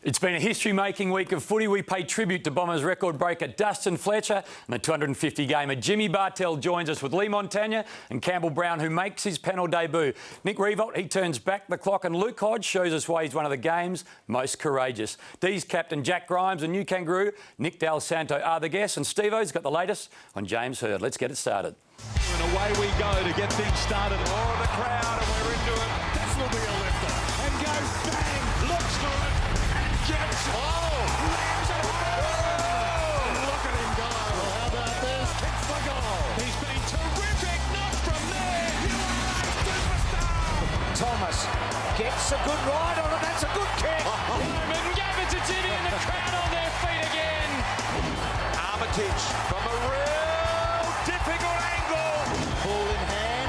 It's been a history-making week of footy. We pay tribute to Bombers record breaker Dustin Fletcher and the 250 gamer Jimmy Bartell joins us with Lee Montagna and Campbell Brown, who makes his panel debut. Nick Revolt, he turns back the clock, and Luke Hodge shows us why he's one of the game's most courageous. D's captain Jack Grimes and new kangaroo Nick Dal Santo are the guests, and Steve-O's got the latest on James Hird. Let's get it started. And away we go to get things started. Oh, the crowd, and we're into it. This will be a lifter. And goes bang, looks for it, and gets lands it home. Look at him go. Well, how about this? Kicks the goal. He's been terrific. Not from there. You are a superstar. Thomas gets a good ride on it. That's a good kick. And gave it to Jimmy, and the crowd on their feet again. Armitage from a real difficult angle. Ball in hand.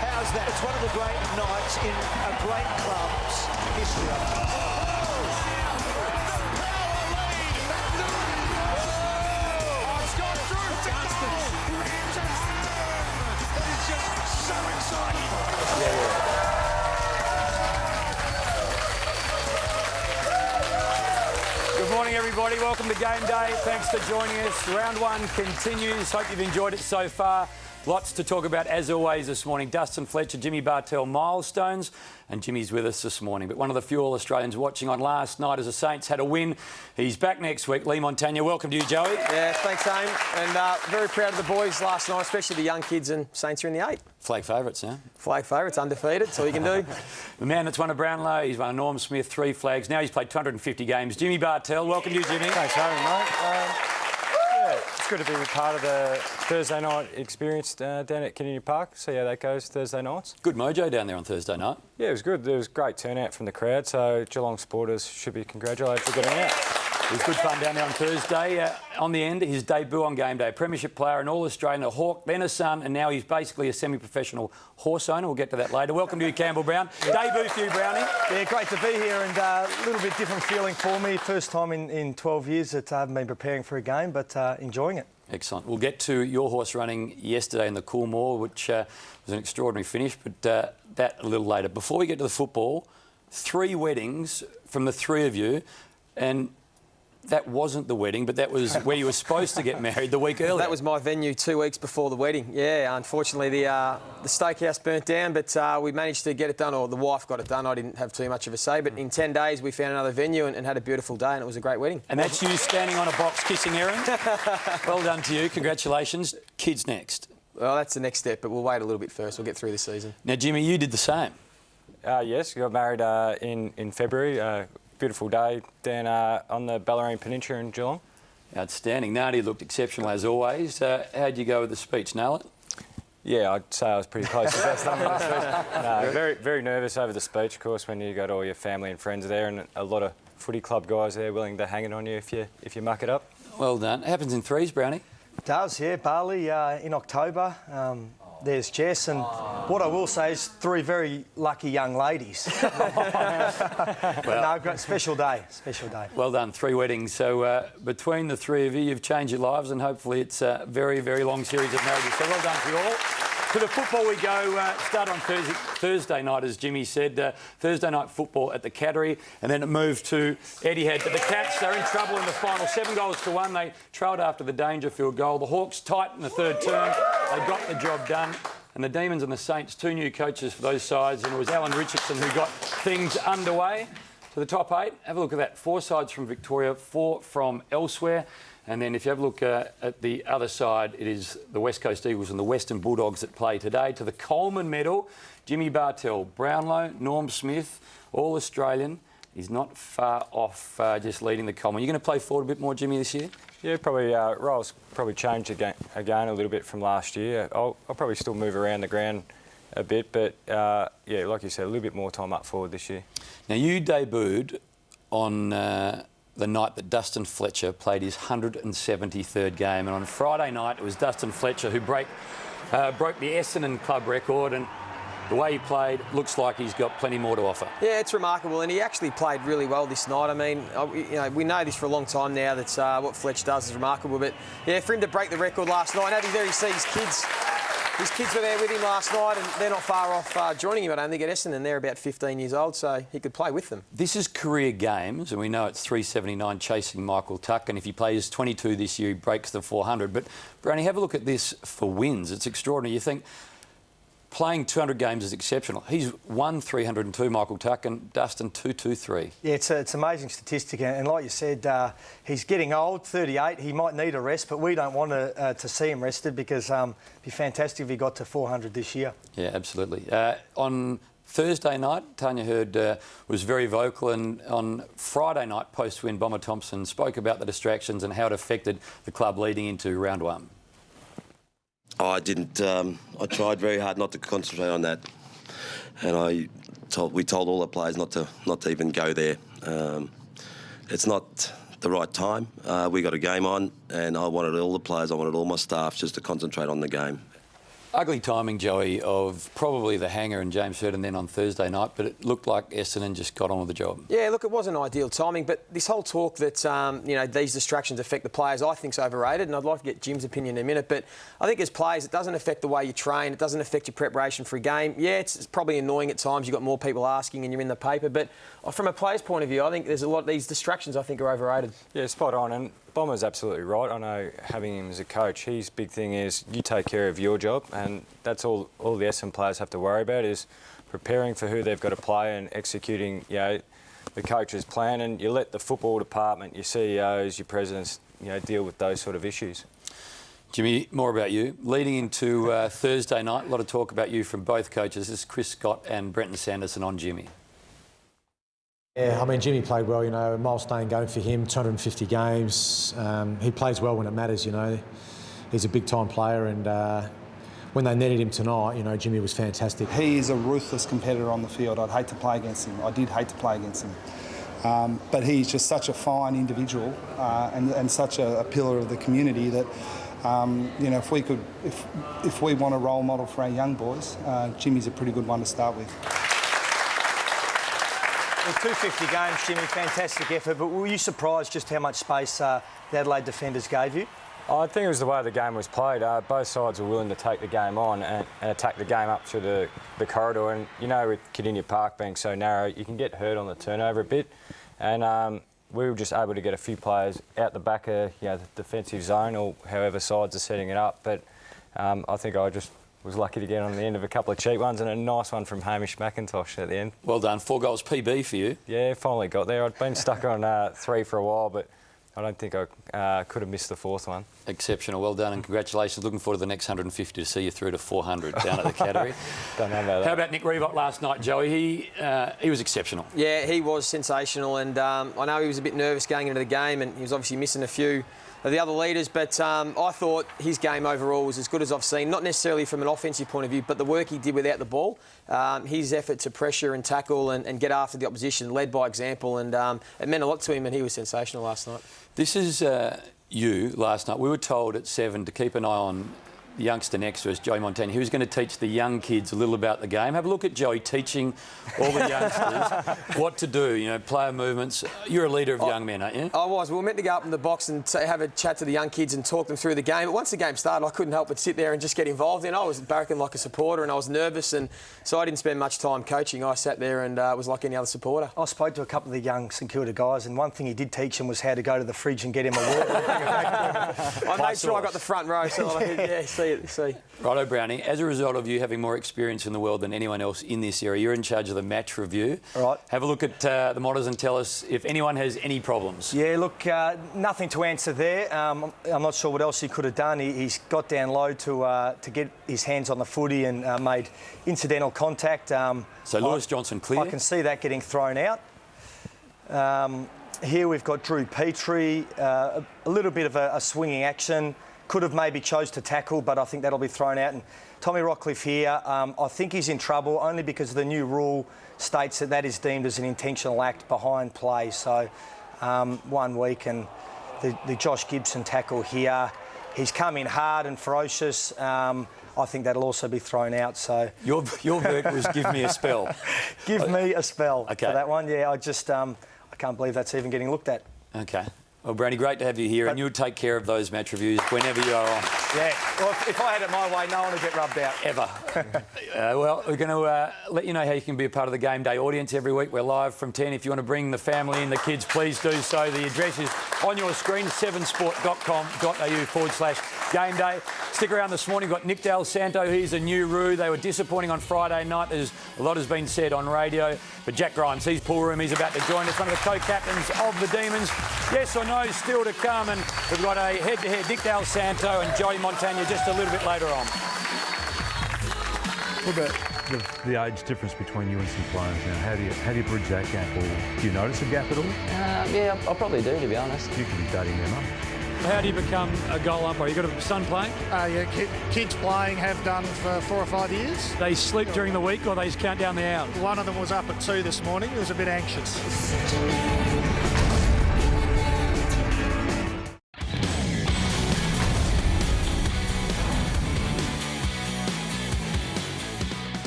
How's that? It's one of the great nights in a great club's history. Good morning, everybody. Welcome to Game Day. Thanks for joining us. Round one continues. Hope you've enjoyed it so far. Lots to talk about, as always, this morning. Dustin Fletcher, Jimmy Bartell milestones, and Jimmy's with us this morning. But one of the few All-Australians watching on last night as the Saints had a win. He's back next week. Lee Montagna, welcome to you, Joey. Yeah, thanks, Aim. And very proud of the boys last night, especially the young kids, and Saints are in the 8. Flag favourites now. Flag favourites, undefeated, that's all you can do. The man that's won a Brownlow, he's won a Norm Smith, 3 flags. Now he's played 250 games. Jimmy Bartell, welcome to you, Jimmy. Thanks for having me, mate. It's good to be part of the Thursday night experience down at Caninian Park. See how that goes Thursday nights. Good mojo down there on Thursday night. Yeah, it was good. There was great turnout from the crowd, so Geelong supporters should be congratulated for getting out. It was good fun down there on Thursday. On the end, his debut on Game Day. Premiership player, an All-Australian, a Hawk, then a Sun, and now he's basically a semi-professional horse owner. We'll get to that later. Welcome to you, Campbell Brown. Debut for you, Brownie. Yeah, great to be here, and a little bit different feeling for me. First time in 12 years that I haven't been preparing for a game, but enjoying it. Excellent. We'll get to your horse running yesterday in the Coolmore, which was an extraordinary finish, but that a little later. Before we get to the football, 3 weddings from the 3 of you, and that wasn't the wedding, but that was where you were supposed to get married the week earlier. That was my venue 2 weeks before the wedding. Yeah, unfortunately the steakhouse burnt down, but we managed to get it done, or the wife got it done. I didn't have too much of a say, but in 10 days we found another venue and had a beautiful day, and it was a great wedding. And that's you standing on a box kissing Erin. Well done to you. Congratulations. Kids next. Well, that's the next step, but we'll wait a little bit first. We'll get through the season. Now, Jimmy, you did the same. Yes, got married in February. Beautiful day down on the Bellarine Peninsula in Geelong. Outstanding. Nadia looked exceptional as always. How'd you go with the speech? Nail it? Yeah, I'd say I was pretty close to the best number of the speech. No, very, very nervous over the speech, of course, when you got all your family and friends there, and a lot of footy club guys there willing to hang it on you if you muck it up. Well done. It happens in 3s, Brownie. It does, yeah. Bali in October. There's Jess, and what I will say is 3 very lucky young ladies. No, great, special day. Well done, 3 weddings. So between the 3 of you, you've changed your lives, and hopefully it's a very, very long series of marriages. So well done to you all. To the football we go. Start on Thursday night, as Jimmy said. Thursday night football at the Cattery, and then it moved to Etihad. But the Cats, they're in trouble in the final. 7-1. They trailed after the Dangerfield goal. The Hawks tight in the 3rd term. They got the job done. And the Demons and the Saints, 2 new coaches for those sides, and it was Alan Richardson who got things underway. To the top 8, have a look at that. 4 sides from Victoria, 4 from elsewhere. And then if you have a look at the other side, it is the West Coast Eagles and the Western Bulldogs that play today. To the Coleman medal, Jimmy Bartell, Brownlow, Norm Smith, All-Australian. He's not far off just leading the Coleman. You're going to play forward a bit more, Jimmy, this year? Yeah, probably. Roles probably changed again a little bit from last year. I'll probably still move around the ground a bit, but yeah, like you said, a little bit more time up forward this year. Now, you debuted on the night that Dustin Fletcher played his 173rd game, and on Friday night it was Dustin Fletcher who broke the Essendon club record, and the way he played looks like he's got plenty more to offer. Yeah, it's remarkable, and he actually played really well this night. I mean, we know this for a long time now, that what Fletch does is remarkable, but yeah, for him to break the record last night, and out there he sees kids His kids were there with him last night, and they're not far off joining him, I don't think, at Essendon. They're about 15 years old, so he could play with them. This is career games, and we know it's 379 chasing Michael Tuck, and if he plays 22 this year, he breaks the 400. But, Brownie, have a look at this for wins. It's extraordinary. You think playing 200 games is exceptional. He's won 302, Michael Tuck, and Dustin 223. Yeah, it's an amazing statistic, and like you said, he's getting old, 38. He might need a rest, but we don't want to see him rested because it'd be fantastic if he got to 400 this year. Yeah, absolutely. On Thursday night, Tanya Hurd was very vocal, and on Friday night, post-win, Bomber Thompson spoke about the distractions and how it affected the club leading into round one. I didn't. I tried very hard not to concentrate on that, and we told all the players not to even go there. It's not the right time. We got a game on, and I wanted all the players, I wanted all my staff just to concentrate on the game. Ugly timing, Joey, of probably the hanger and James Hurd and then on Thursday night, but it looked like Essendon just got on with the job. Yeah, look, it wasn't ideal timing, but this whole talk that, these distractions affect the players, I think is overrated, and I'd like to get Jim's opinion in a minute, but I think as players, it doesn't affect the way you train, it doesn't affect your preparation for a game. Yeah, it's probably annoying at times, you've got more people asking and you're in the paper, but from a player's point of view, I think there's a lot of these distractions I think are overrated. Yeah, spot on, and Bomber's absolutely right. I know having him as a coach, his big thing is you take care of your job, and that's all the Essendon players have to worry about is preparing for who they've got to play and executing, the coach's plan, and you let the football department, your CEOs, your presidents, deal with those sort of issues. Jimmy, more about you. Leading into Thursday night, a lot of talk about you from both coaches. This is Chris Scott and Brenton Sanderson on Jimmy. Yeah, I mean, Jimmy played well, a milestone game for him, 250 games. He plays well when it matters, He's a big-time player, and when they needed him tonight, Jimmy was fantastic. He is a ruthless competitor on the field. I'd hate to play against him. I did hate to play against him. But he's just such a fine individual and such a pillar of the community that, if we want a role model for our young boys, Jimmy's a pretty good one to start with. In 250 games, Jimmy, fantastic effort, but were you surprised just how much space the Adelaide defenders gave you? I think it was the way the game was played. Both sides were willing to take the game on and attack the game up through the corridor. And, with Cardinia Park being so narrow, you can get hurt on the turnover a bit. And we were just able to get a few players out the back of the defensive zone or however sides are setting it up. But I think I just was lucky to get on the end of a couple of cheap ones and a nice one from Hamish McIntosh at the end. Well done. 4 goals PB for you. Yeah, finally got there. I'd been stuck on 3 for a while, but I don't think I could have missed the 4th one. Exceptional. Well done and congratulations. Looking forward to the next 150 to see you through to 400 down at the Cattery. Don't know about that. How about Nick Reebok last night, Joey? He was exceptional. Yeah, he was sensational, and I know he was a bit nervous going into the game, and he was obviously missing a few of the other leaders, but I thought his game overall was as good as I've seen, not necessarily from an offensive point of view, but the work he did without the ball, his effort to pressure and tackle and get after the opposition, led by example, and it meant a lot to him, and he was sensational last night. This is you last night. We were told at 7 to keep an eye on the youngster next to us, Joey Montagna, who's going to teach the young kids a little about the game. Have a look at Joey teaching all the youngsters what to do, player movements. You're a leader of young men, aren't you? I was. We were meant to go up in the box and have a chat to the young kids and talk them through the game. But once the game started, I couldn't help but sit there and just get involved. I was barracking like a supporter and I was nervous, and so I didn't spend much time coaching. I sat there and was like any other supporter. I spoke to a couple of the young St Kilda guys, and one thing he did teach them was how to go to the fridge and get him a water. I made sure I got the front row so I could see. Righto, Brownie. As a result of you having more experience in the world than anyone else in this area, you're in charge of the match review. All right. Have a look at the monitors and tell us if anyone has any problems. Yeah, look, nothing to answer there. I'm not sure what else he could have done. He's got down low to get his hands on the footy and made incidental contact. So Lewis Johnson clear? I can see that getting thrown out. Here we've got Drew Petrie, a little bit of a swinging action. Could have maybe chose to tackle, but I think that'll be thrown out. And Tommy Rockcliffe here, I think he's in trouble only because the new rule states that is deemed as an intentional act behind play. So 1 week, and the Josh Gibson tackle here, he's come in hard and ferocious. I think that'll also be thrown out. So your verdict was give me a spell. Give me a spell okay. For that one. Yeah, I can't believe that's even getting looked at. Okay. Well, Brandy, great to have you here, and you'll take care of those match reviews whenever you are on. Yeah, well, if I had it my way, no one would get rubbed out. Ever. Well, we're going to let you know how you can be a part of the Game Day audience every week. We're live from 10. If you want to bring the family and the kids, please do so. The address is on your screen, 7sport.com.au/Game Day. Stick around this morning. We've got Nick Del Santo. He's a new Roo. They were disappointing on Friday night. There's a lot has been said on radio. But Jack Grimes, he's pool room. He's about to join us. One of the co-captains of the Demons. Yes or no still to come. And we've got a head-to-head Nick Del Santo and Joey Montagna just a little bit later on. What about the age difference between you and some players now? How do you bridge that gap, or do you notice a gap at all? Yeah, I probably do, to be honest. You could be dating them up. How do you become a goal umpire? You got a son playing? Yeah, kids playing, have done for 4 or 5 years. They sleep during the week, or they just count down the hours? One of them was up at 2 this morning. He was a bit anxious.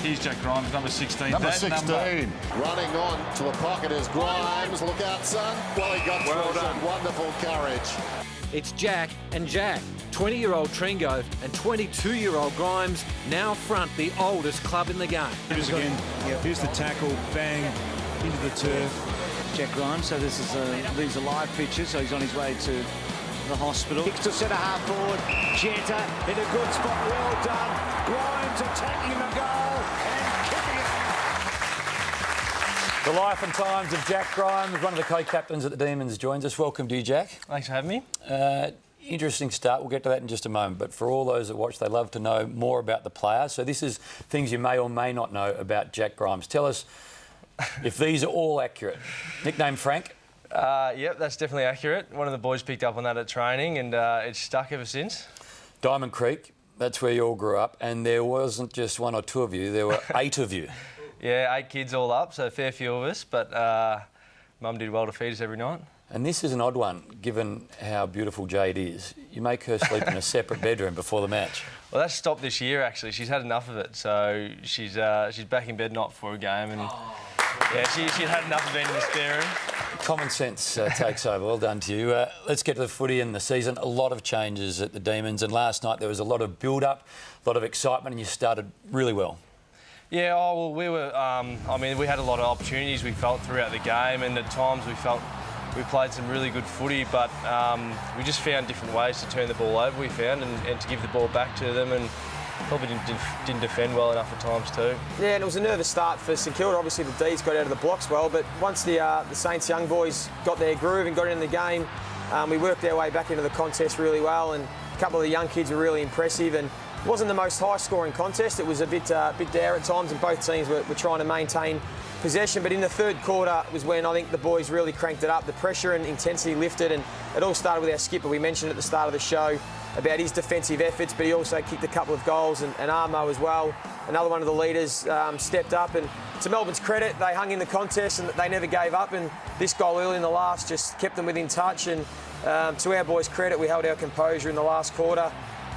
Here's Jack Grimes, number 16. Number 16. Running on to the pocket is Grimes. Look out, son. Well, he got through it. Wonderful courage. It's Jack and Jack. 20-year-old Tringo and 22-year-old Grimes now front the oldest club in the game. Here's the tackle, bang, into the turf. Jack Grimes, so these are live pictures, so he's on his way to the hospital. Kicks to centre half forward. Jetta in a good spot. Well done. Grimes attacking the goal and kicking it. The life and times of Jack Grimes, one of the co-captains at the Demons, joins us. Welcome to you, Jack. Thanks for having me. Interesting start. We'll get to that in just a moment. But for all those that watch, they love to know more about the player. So this is things you may or may not know about Jack Grimes. Tell us if these are all accurate. Nickname Frank? Yep, that's definitely accurate. One of the boys picked up on that at training, and it's stuck ever since. Diamond Creek, that's where you all grew up. And there wasn't just 1 or 2 of you, there were 8 of you. Yeah, 8 kids all up, so a fair few of us. But Mum did well to feed us every night. And this is an odd one, given how beautiful Jade is. You make her sleep in a separate bedroom before the match. Well, that's stopped this year, actually. She's had enough of it, so she's back in bed not for a game, and yeah, she'd had enough of being in the spare room. Common sense takes over. Well done to you. Let's get to the footy in the season. A lot of changes at the Demons, and last night there was a lot of build-up, a lot of excitement, and you started really well. Yeah, we were. We had a lot of opportunities. We felt throughout the game, and at times we felt we played some really good footy, but we just found different ways to turn the ball over. We found and to give the ball back to them, and probably didn't defend well enough at times too. Yeah, and it was a nervous start for St Kilda. Obviously, the D's got out of the blocks well, but once the Saints young boys got their groove and got in the game, we worked our way back into the contest really well, and a couple of the young kids were really impressive. And it wasn't the most high-scoring contest. It was a bit dour at times, and both teams were trying to maintain possession. But in the third quarter was when I think the boys really cranked it up. The pressure and intensity lifted, and it all started with our skipper. We mentioned at the start of the show about his defensive efforts, but he also kicked a couple of goals, and Armo as well. Another one of the leaders stepped up, and to Melbourne's credit, they hung in the contest and they never gave up, and this goal early in the last just kept them within touch. And to our boys' credit, we held our composure in the last quarter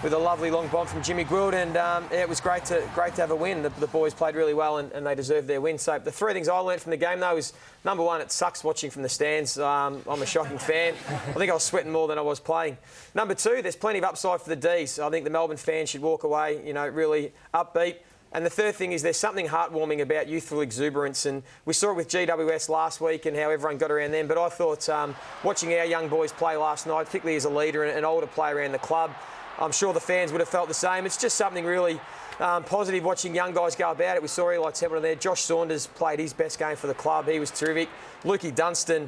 with a lovely long bomb from Jimmy Gould, and it was great to have a win. The boys played really well, and they deserved their win. So the 3 things I learned from the game, though, is number 1, it sucks watching from the stands. I'm a shocking fan. I think I was sweating more than I was playing. Number 2, there's plenty of upside for the Ds. I think the Melbourne fans should walk away, really upbeat. And the third thing is there's something heartwarming about youthful exuberance, and we saw it with GWS last week and how everyone got around them. But I thought watching our young boys play last night, particularly as a leader and an older player around the club, I'm sure the fans would have felt the same. It's just something really positive watching young guys go about it. We saw Eli Templeton there. Josh Saunders played his best game for the club. He was terrific. Lukey Dunstan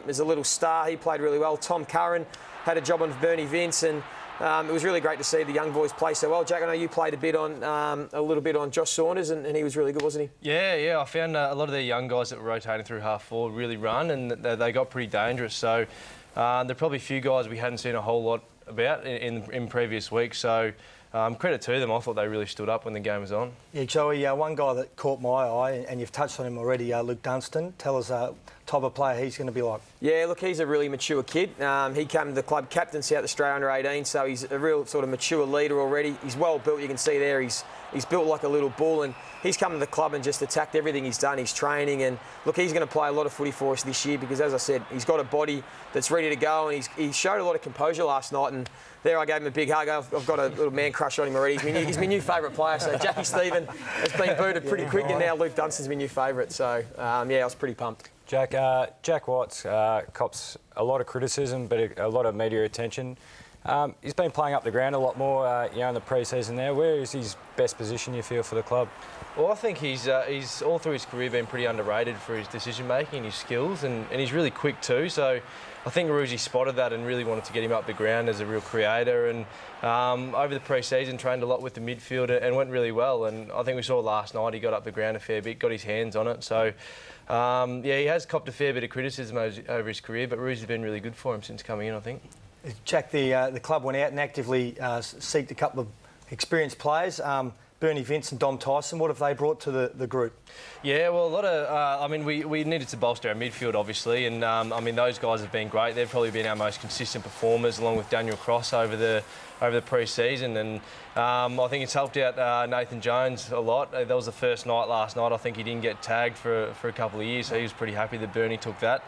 is a little star. He played really well. Tom Curran had a job on Bernie Vince, and it was really great to see the young boys play so well. Jack, I know you played a little bit on Josh Saunders, and he was really good, wasn't he? Yeah. I found a lot of their young guys that were rotating through half forward really run, and they got pretty dangerous. So there are probably a few guys we hadn't seen a whole lot about in previous weeks. So credit to them. I thought they really stood up when the game was on. Yeah, Joey, one guy that caught my eye, and you've touched on him already, Luke Dunstan. Tell us a type of player he's going to be like? Yeah, look, he's a really mature kid. He came to the club captain South Australia under 18, so he's a real sort of mature leader already. He's well built, you can see there. He's built like a little bull, and he's come to the club and just attacked everything he's done, his training. And look, he's going to play a lot of footy for us this year because, as I said, he's got a body that's ready to go, and he showed a lot of composure last night. And there I gave him a big hug. I've got a little man crush on him already. He's my new favourite player. So Jackie Stephen has been booted pretty quick, and now Luke Dunstan's my new favourite. So, yeah, I was pretty pumped. Jack Watts cops a lot of criticism, but a lot of media attention. He's been playing up the ground a lot more, in the pre-season there. Where is his best position, you feel, for the club? Well, I think he's all through his career been pretty underrated for his decision-making and his skills, and he's really quick too. So I think Aruzi spotted that and really wanted to get him up the ground as a real creator. And over the pre-season, trained a lot with the midfield and went really well. And I think we saw last night he got up the ground a fair bit, got his hands on it. So, yeah, he has copped a fair bit of criticism over his career, but Aruzi's been really good for him since coming in, I think. Jack, the club went out and actively seeked a couple of experienced players. Bernie Vince and Dom Tyson, what have they brought to the group? Yeah, well, a lot of... we needed to bolster our midfield, obviously, and, those guys have been great. They've probably been our most consistent performers, along with Daniel Cross over the pre-season, and I think it's helped out Nathan Jones a lot. That was the first night last night. I think he didn't get tagged for a couple of years, so he was pretty happy that Bernie took that.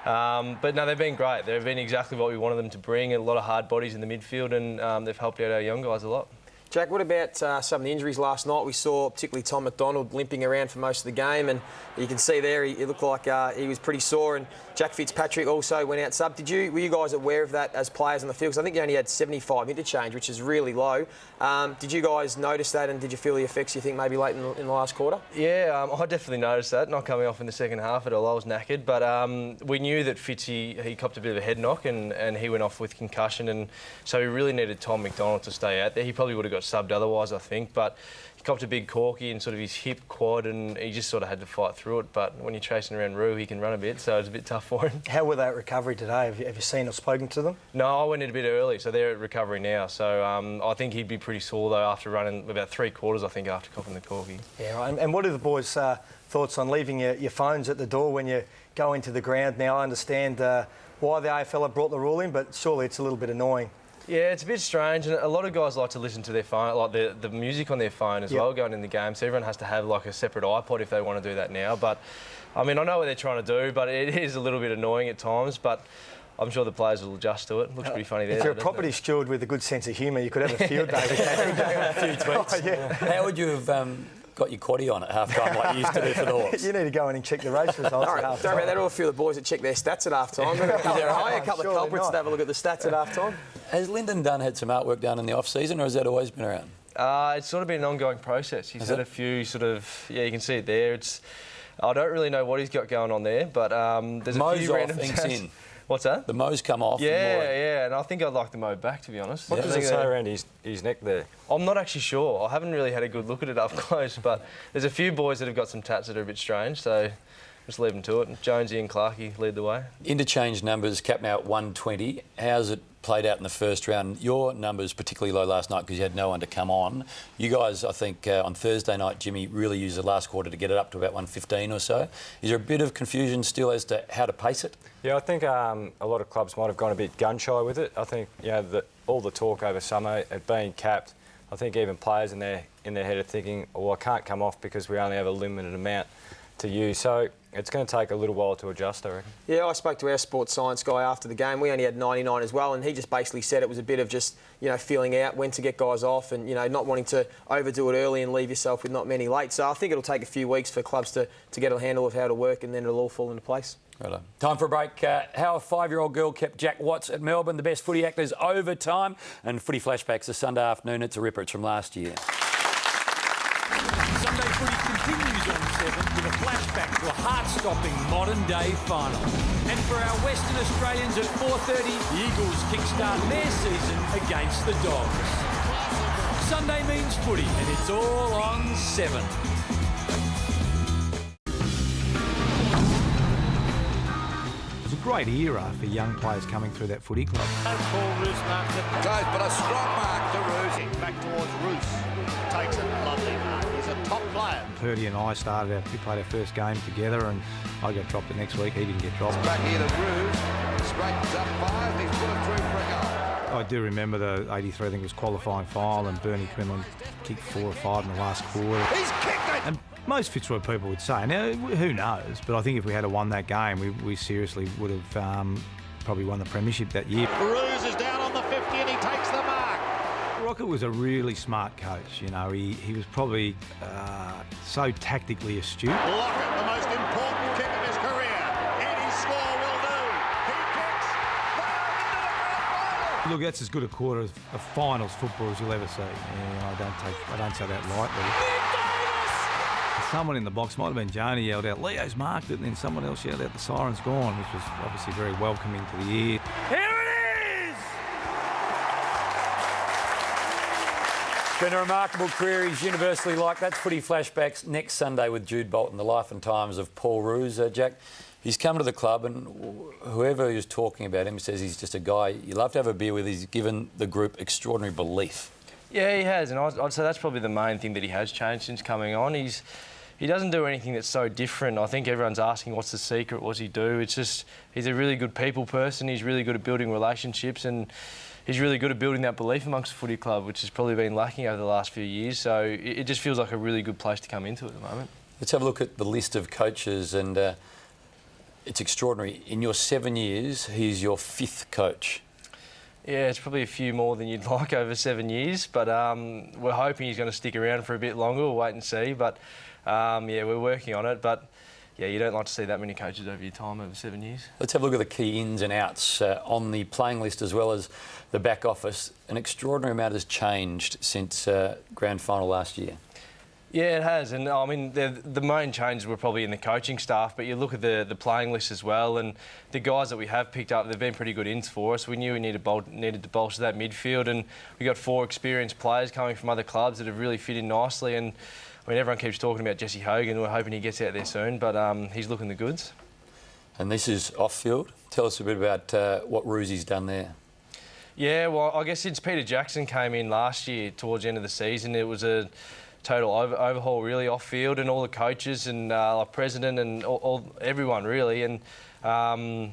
But no, they've been great. They've been exactly what we wanted them to bring, a lot of hard bodies in the midfield, and they've helped out our young guys a lot. Jack, what about some of the injuries last night? We saw particularly Tom McDonald limping around for most of the game, and you can see there he looked like he was pretty sore. And Jack Fitzpatrick also went out sub. Were you guys aware of that as players on the field? Because I think you only had 75 interchange, which is really low. Did you guys notice that, and did you feel the effects, you think, maybe late in the last quarter? Yeah, I definitely noticed that. Not coming off in the second half at all. I was knackered, but we knew that Fitzy, he copped a bit of a head knock, and he went off with concussion, and so we really needed Tom McDonald to stay out there. He probably would have got subbed otherwise, I think, but he copped a big corky in sort of his hip, quad, and he just sort of had to fight through it. But when you're chasing around Roo, he can run a bit, so it's a bit tough for him. How were they at recovery today? Have you seen or spoken to them? No, I went in a bit early, so they're at recovery now. So I think he'd be pretty sore, though, after running about 3/4, I think, after copping the corky. Yeah, right. And what are the boys' thoughts on leaving your phones at the door when you go into the ground? Now, I understand why the AFL have brought the rule in, but surely it's a little bit annoying. Yeah, it's a bit strange, and a lot of guys like to listen to their phone, like the music on their phone as well, going in the game. So everyone has to have like a separate iPod if they want to do that now. But I mean, I know what they're trying to do, but it is a little bit annoying at times. But I'm sure the players will adjust to it. Looks pretty funny there. If you're a property steward with a good sense of humour, you could have a field day with that. A few tweets. Oh, yeah. How would you have got your quaddie on at half-time like you used to do for the Hawks? You need to go in and check the race results at half-time. Don't worry, there are a few of the boys that check their stats at half-time. There are a couple of culprits to have a look at the stats at half-time. Has Lyndon Dunn had some artwork done in the off-season, or has that always been around? It's sort of been an ongoing process. He's had a few sort of... Yeah, you can see it there. I don't really know what he's got going on there, but there's a few random things in. What's that? The mows come off. Yeah, and I think I'd like the mow back, to be honest. What does it say around his neck there? I'm not actually sure. I haven't really had a good look at it up close, but there's a few boys that have got some tats that are a bit strange, so just leave them to it. Jonesy and Clarkey lead the way. Interchange numbers capping out 120. How's it played out in the first round? Your numbers particularly low last night because you had no one to come on. You guys, I think, on Thursday night, Jimmy, really used the last quarter to get it up to about 115 or so. Is there a bit of confusion still as to how to pace it? Yeah, I think a lot of clubs might have gone a bit gun-shy with it. I think, all the talk over summer at being capped, I think even players in their head are thinking, well, I can't come off because we only have a limited amount to use. So it's going to take a little while to adjust, I reckon. Yeah, I spoke to our sports science guy after the game. We only had 99 as well, and he just basically said it was a bit of just, feeling out when to get guys off and, not wanting to overdo it early and leave yourself with not many late. So I think it'll take a few weeks for clubs to get a handle of how to work, and then it'll all fall into place. Right on. Time for a break. How a 5-year-old girl kept Jack Watts at Melbourne, the best footy actors over time, and footy flashbacks a Sunday afternoon. It's a ripper. It's from last year. Sunday footy continues on 7 with a flashback to a heart-stopping modern-day final. And for our Western Australians at 4:30, the Eagles kickstart their season against the Dogs. Sunday means footy, and it's all on 7. was a great era for young players coming through that footy club. Paul Roos marks it. Goes, but a strong mark to Roos. Back towards Roos. Takes it. Lovely mark. He's a top player. Purdy and I we played our first game together, and I got dropped the next week. He didn't get dropped. Back here to Roos. Straightens up 5. He's put it through for a goal. I do remember the 83, I think it was qualifying final, and Bernie Quinlan kicked 4 or 5 in the last quarter. He's kicked it! And most Fitzroy people would say, now, who knows? But I think if we had won that game, we seriously would have probably won the premiership that year. Roos is down on the 50 and he takes the mark. Rocket was a really smart coach. You know, he was probably so tactically astute. Lockett, the most important kick of his career. Any score will do. He kicks. Look, that's as good a quarter of finals football as you'll ever see. Yeah, I don't say that lightly. Someone in the box, might have been Joni, yelled out, "Leo's marked it," and then someone else yelled out, "The siren's gone," which was obviously very welcoming to the ear. Here it is! It's been a remarkable career. He's universally liked. That's Footy Flashbacks next Sunday with Jude Bolton, the life and times of Paul Roos. Jack, he's come to the club, and whoever is talking about him says he's just a guy you love to have a beer with. He's given the group extraordinary belief. Yeah, he has, and I'd say that's probably the main thing that he has changed since coming on. He doesn't do anything that's so different. I think everyone's asking what's the secret, what's he do? It's just he's a really good people person. He's really good at building relationships, and he's really good at building that belief amongst the footy club, which has probably been lacking over the last few years. So it just feels like a really good place to come into at the moment. Let's have a look at the list of coaches, and it's extraordinary. In your 7 years, he's your 5th coach. Yeah, it's probably a few more than you'd like over 7 years, but we're hoping he's going to stick around for a bit longer. We'll wait and see, but yeah, we're working on it. But yeah, you don't like to see that many coaches over your time over 7 years. Let's have a look at the key ins and outs on the playing list as well as the back office. An extraordinary amount has changed since grand final last year. Yeah, it has, and I mean the main changes were probably in the coaching staff, but you look at the playing list as well, and the guys that we have picked up, they've been pretty good ins for us. We knew we needed to bolster that midfield, and we got 4 experienced players coming from other clubs that have really fit in nicely. And I mean, everyone keeps talking about Jesse Hogan. We're hoping he gets out there soon, but he's looking the goods. And this is off field. Tell us a bit about what Roosie's done there. Yeah, well, I guess since Peter Jackson came in last year towards the end of the season, it was a total overhaul really off field, and all the coaches and like president and everyone really, and when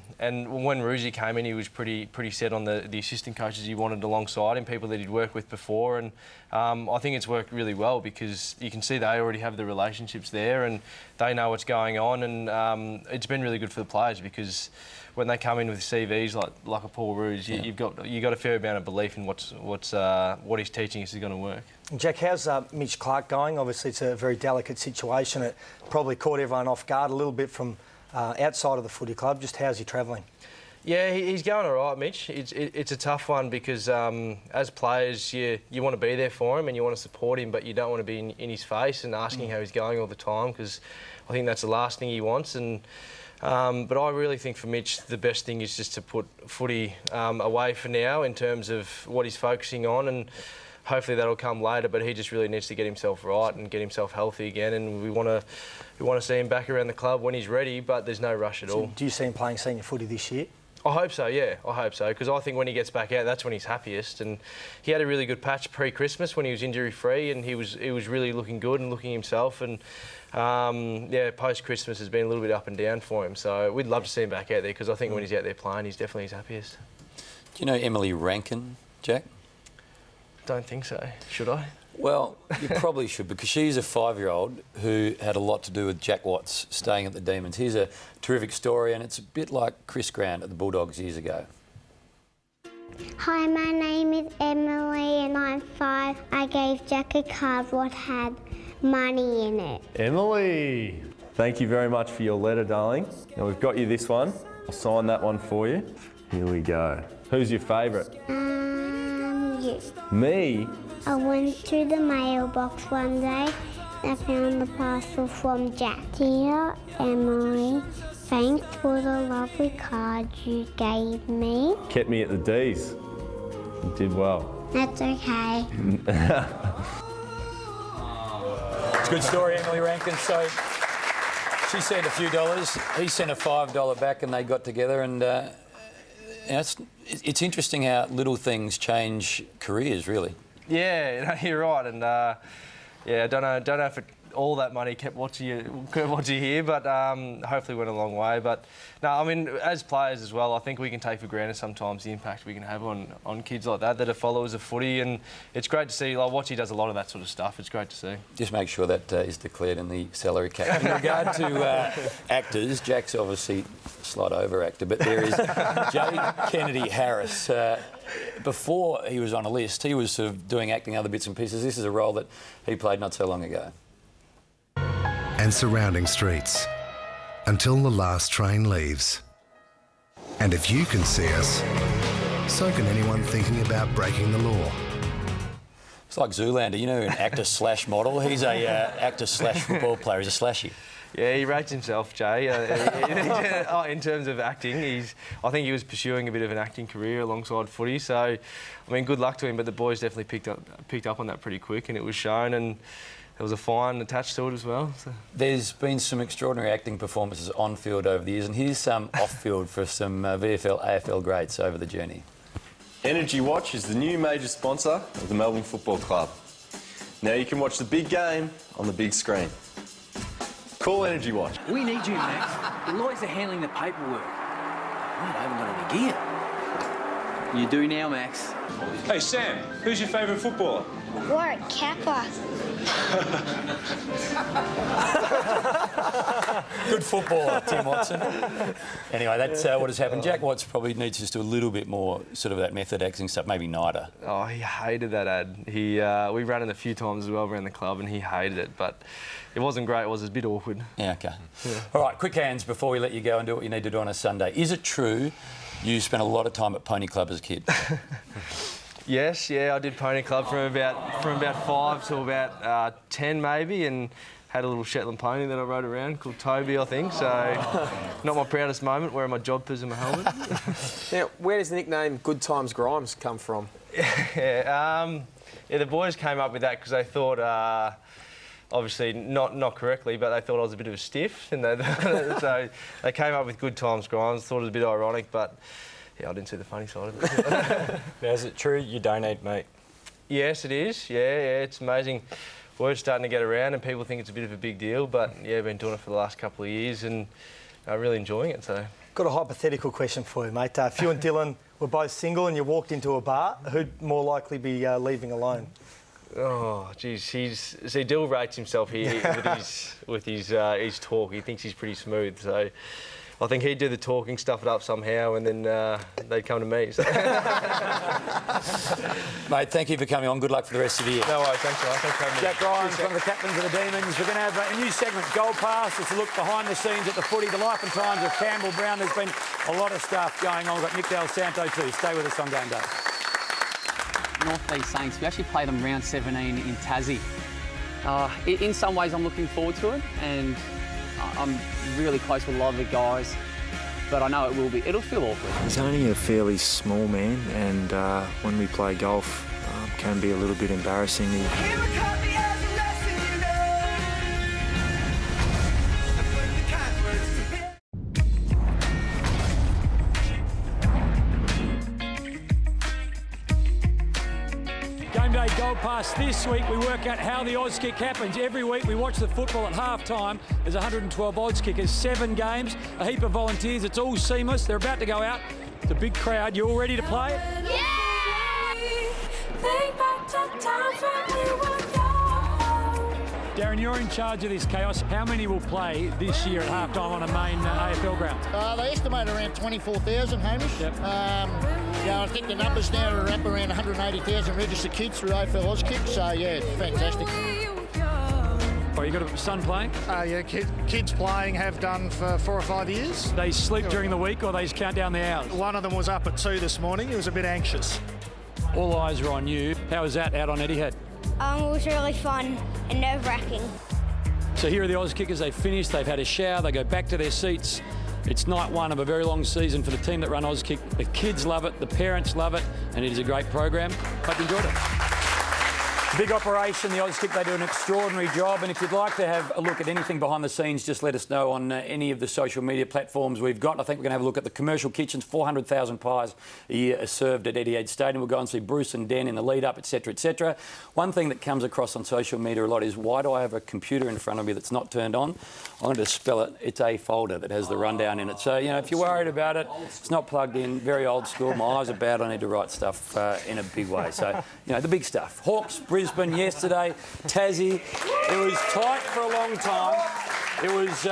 Roosie came in, he was pretty set on the assistant coaches he wanted alongside him, people that he'd worked with before, and I think it's worked really well because you can see they already have the relationships there and they know what's going on, and it's been really good for the players because when they come in with CVs like a Paul Roos, you've got a fair amount of belief in what he's teaching us is going to work. Jack, how's Mitch Clark going? Obviously, it's a very delicate situation. It probably caught everyone off guard a little bit from outside of the footy club. Just how's he travelling? Yeah, he's going all right, Mitch. It's a tough one because as players, you want to be there for him and you want to support him, but you don't want to be in his face and asking how he's going all the time because I think that's the last thing he wants. And but I really think for Mitch, the best thing is just to put footy away for now in terms of what he's focusing on, and hopefully that'll come later, but he just really needs to get himself right and get himself healthy again, and we want to see him back around the club when he's ready, but there's no rush at all. Do you see him playing senior footy this year? I hope so, yeah. I hope so, because I think when he gets back out, that's when he's happiest. And he had a really good patch pre-Christmas when he was injury-free, and he was really looking good and looking himself. And yeah, post-Christmas has been a little bit up and down for him. So we'd love to see him back out there, because I think when he's out there playing, he's definitely his happiest. Do you know Emily Rankin, Jack? Don't think so. Should I? Well, you probably should, because she's a 5-year-old who had a lot to do with Jack Watts staying at the Demons. Here's a terrific story, and it's a bit like Chris Grant at the Bulldogs years ago. Hi, my name is Emily and I'm 5. I gave Jack a card what had money in it. Emily, thank you very much for your letter, darling. Now we've got you this one. I'll sign that one for you. Here we go. Who's your favourite? You. Me? I went to the mailbox one day and I found the parcel from Jack. Dear Emily, thanks for the lovely card you gave me. Kept me at the D's. You did well. That's okay. It's a good story, Emily Rankin. So She sent a few dollars. He sent a $5 back, and they got together. And it's interesting how little things change careers, really. Yeah, you're right. And I don't know if all that money kept what you hear, but hopefully went a long way. But no, I mean, as players as well, I think we can take for granted sometimes the impact we can have on kids like that are followers of footy, and it's great to see. Like, Watchy does a lot of that sort of stuff. It's great to see. Just make sure that is declared in the salary cap. In regard to actors, Jack's obviously a slight over actor, but there is Jay Kennedy Harris. Before he was on a list, he was sort of doing acting other bits and pieces. This is a role that he played not so long ago. And surrounding streets until the last train leaves. And if you can see us, so can anyone thinking about breaking the law. It's like Zoolander, you know, an actor/model. He's a actor/football player. He's a slashy. Yeah, he rates himself, Jay. In terms of acting, I think he was pursuing a bit of an acting career alongside footy. So, I mean, good luck to him. But the boys definitely picked up on that pretty quick, and it was shown. And there was a fine attached to it as well. So. There's been some extraordinary acting performances on field over the years, and here's some off field for some VFL, AFL greats over the journey. Energy Watch is the new major sponsor of the Melbourne Football Club. Now you can watch the big game on the big screen. Call Energy Watch. We need you, Max. The lawyers are handling the paperwork. I haven't got any gear. You do now, Max. Hey, Sam, who's your favourite footballer? Warwick Kappa. Good footballer, Tim Watson. Anyway, that's what has happened. Jack Watts probably needs to just do a little bit more sort of that method acting stuff, maybe NIDA. Oh, he hated that ad. We ran it a few times as well around the club, and he hated it, but it wasn't great. It was a bit awkward. Yeah, OK. Yeah. All right, quick hands before we let you go and do what you need to do on a Sunday. Is it true you spent a lot of time at Pony Club as a kid? Yes, yeah, I did Pony Club from about 5 to about 10 maybe, and had a little Shetland pony that I rode around called Toby, I think. So, not my proudest moment, wearing my jodhpurs and my helmet. Now, where does the nickname Good Times Grimes come from? Yeah, the boys came up with that because they thought, obviously not correctly, but they thought I was a bit of a stiff, and so they came up with Good Times Grimes. Thought it was a bit ironic, but. Yeah, I didn't see the funny side of it. Now, is it true you don't eat meat? Yes, it is. Yeah, it's amazing. Word's starting to get around and people think it's a bit of a big deal, but yeah, I've been doing it for the last couple of years and I'm really enjoying it. So, got a hypothetical question for you, mate. If you and Dylan were both single and you walked into a bar, who'd more likely be leaving alone? Oh, geez, Dill rates himself here with his talk. He thinks he's pretty smooth, so. I think he'd do the talking, stuff it up somehow, and then they'd come to me. So. Mate, thank you for coming on. Good luck for the rest of the year. No worries, thanks, guys. Thanks for having me. Jack Grimes, one of the captains of the Demons. We're going to have a new segment, Gold Pass. It's a look behind the scenes at the footy, the life and times of Campbell Brown. There's been a lot of stuff going on. We've got Nick Del Santo too. Stay with us on Game Day. North East Saints, we actually play them round 17 in Tassie. In some ways, I'm looking forward to it, and I'm really close with a lot of the guys, but I know it'll feel awkward. He's only a fairly small man, and when we play golf, can be a little bit embarrassing. Game Day Gold Pass. This week we work out how the Oz kick happens. Every week we watch the football at half-time. There's 112 Oz kickers, 7 games, a heap of volunteers. It's all seamless. They're about to go out. It's a big crowd. You all ready to play? Yeah! Think back to times when we were young. Darren, you're in charge of this chaos. How many will play this year at half-time on a main AFL ground? They estimate around 24,000, Hamish. Yep. I think the numbers now are up around 180,000 registered kids through AFL Oz Kick, so yeah, it's fantastic. Oh, you got a son playing? Yeah, kids playing, have done for 4 or 5 years. They sleep during the week or they just count down the hours? One of them was up at 2 this morning. He was a bit anxious. All eyes are on you. How was that out on Etihad? It was really fun and nerve-wracking. So here are the Oz Kickers. They've finished, they've had a shower, they go back to their seats. It's night one of a very long season for the team that run Oz Kick. The kids love it, the parents love it, and it is a great program. Hope you enjoyed it. Big operation, the Auskick. They do an extraordinary job. And if you'd like to have a look at anything behind the scenes, just let us know on any of the social media platforms we've got. I think we're going to have a look at the commercial kitchens. 400,000 pies a year are served at Etihad Stadium. We'll go and see Bruce and Dan in the lead-up, etc., etc. One thing that comes across on social media a lot is, why do I have a computer in front of me that's not turned on? I'm going to spell it. It's a folder that has the rundown in it. So, you know, if you're worried about it, it's not plugged in. Very old school. My eyes are bad. I need to write stuff in a big way. So, you know, the big stuff. Hawks, Brisbane yesterday, Tassie. It was tight for a long time. It was,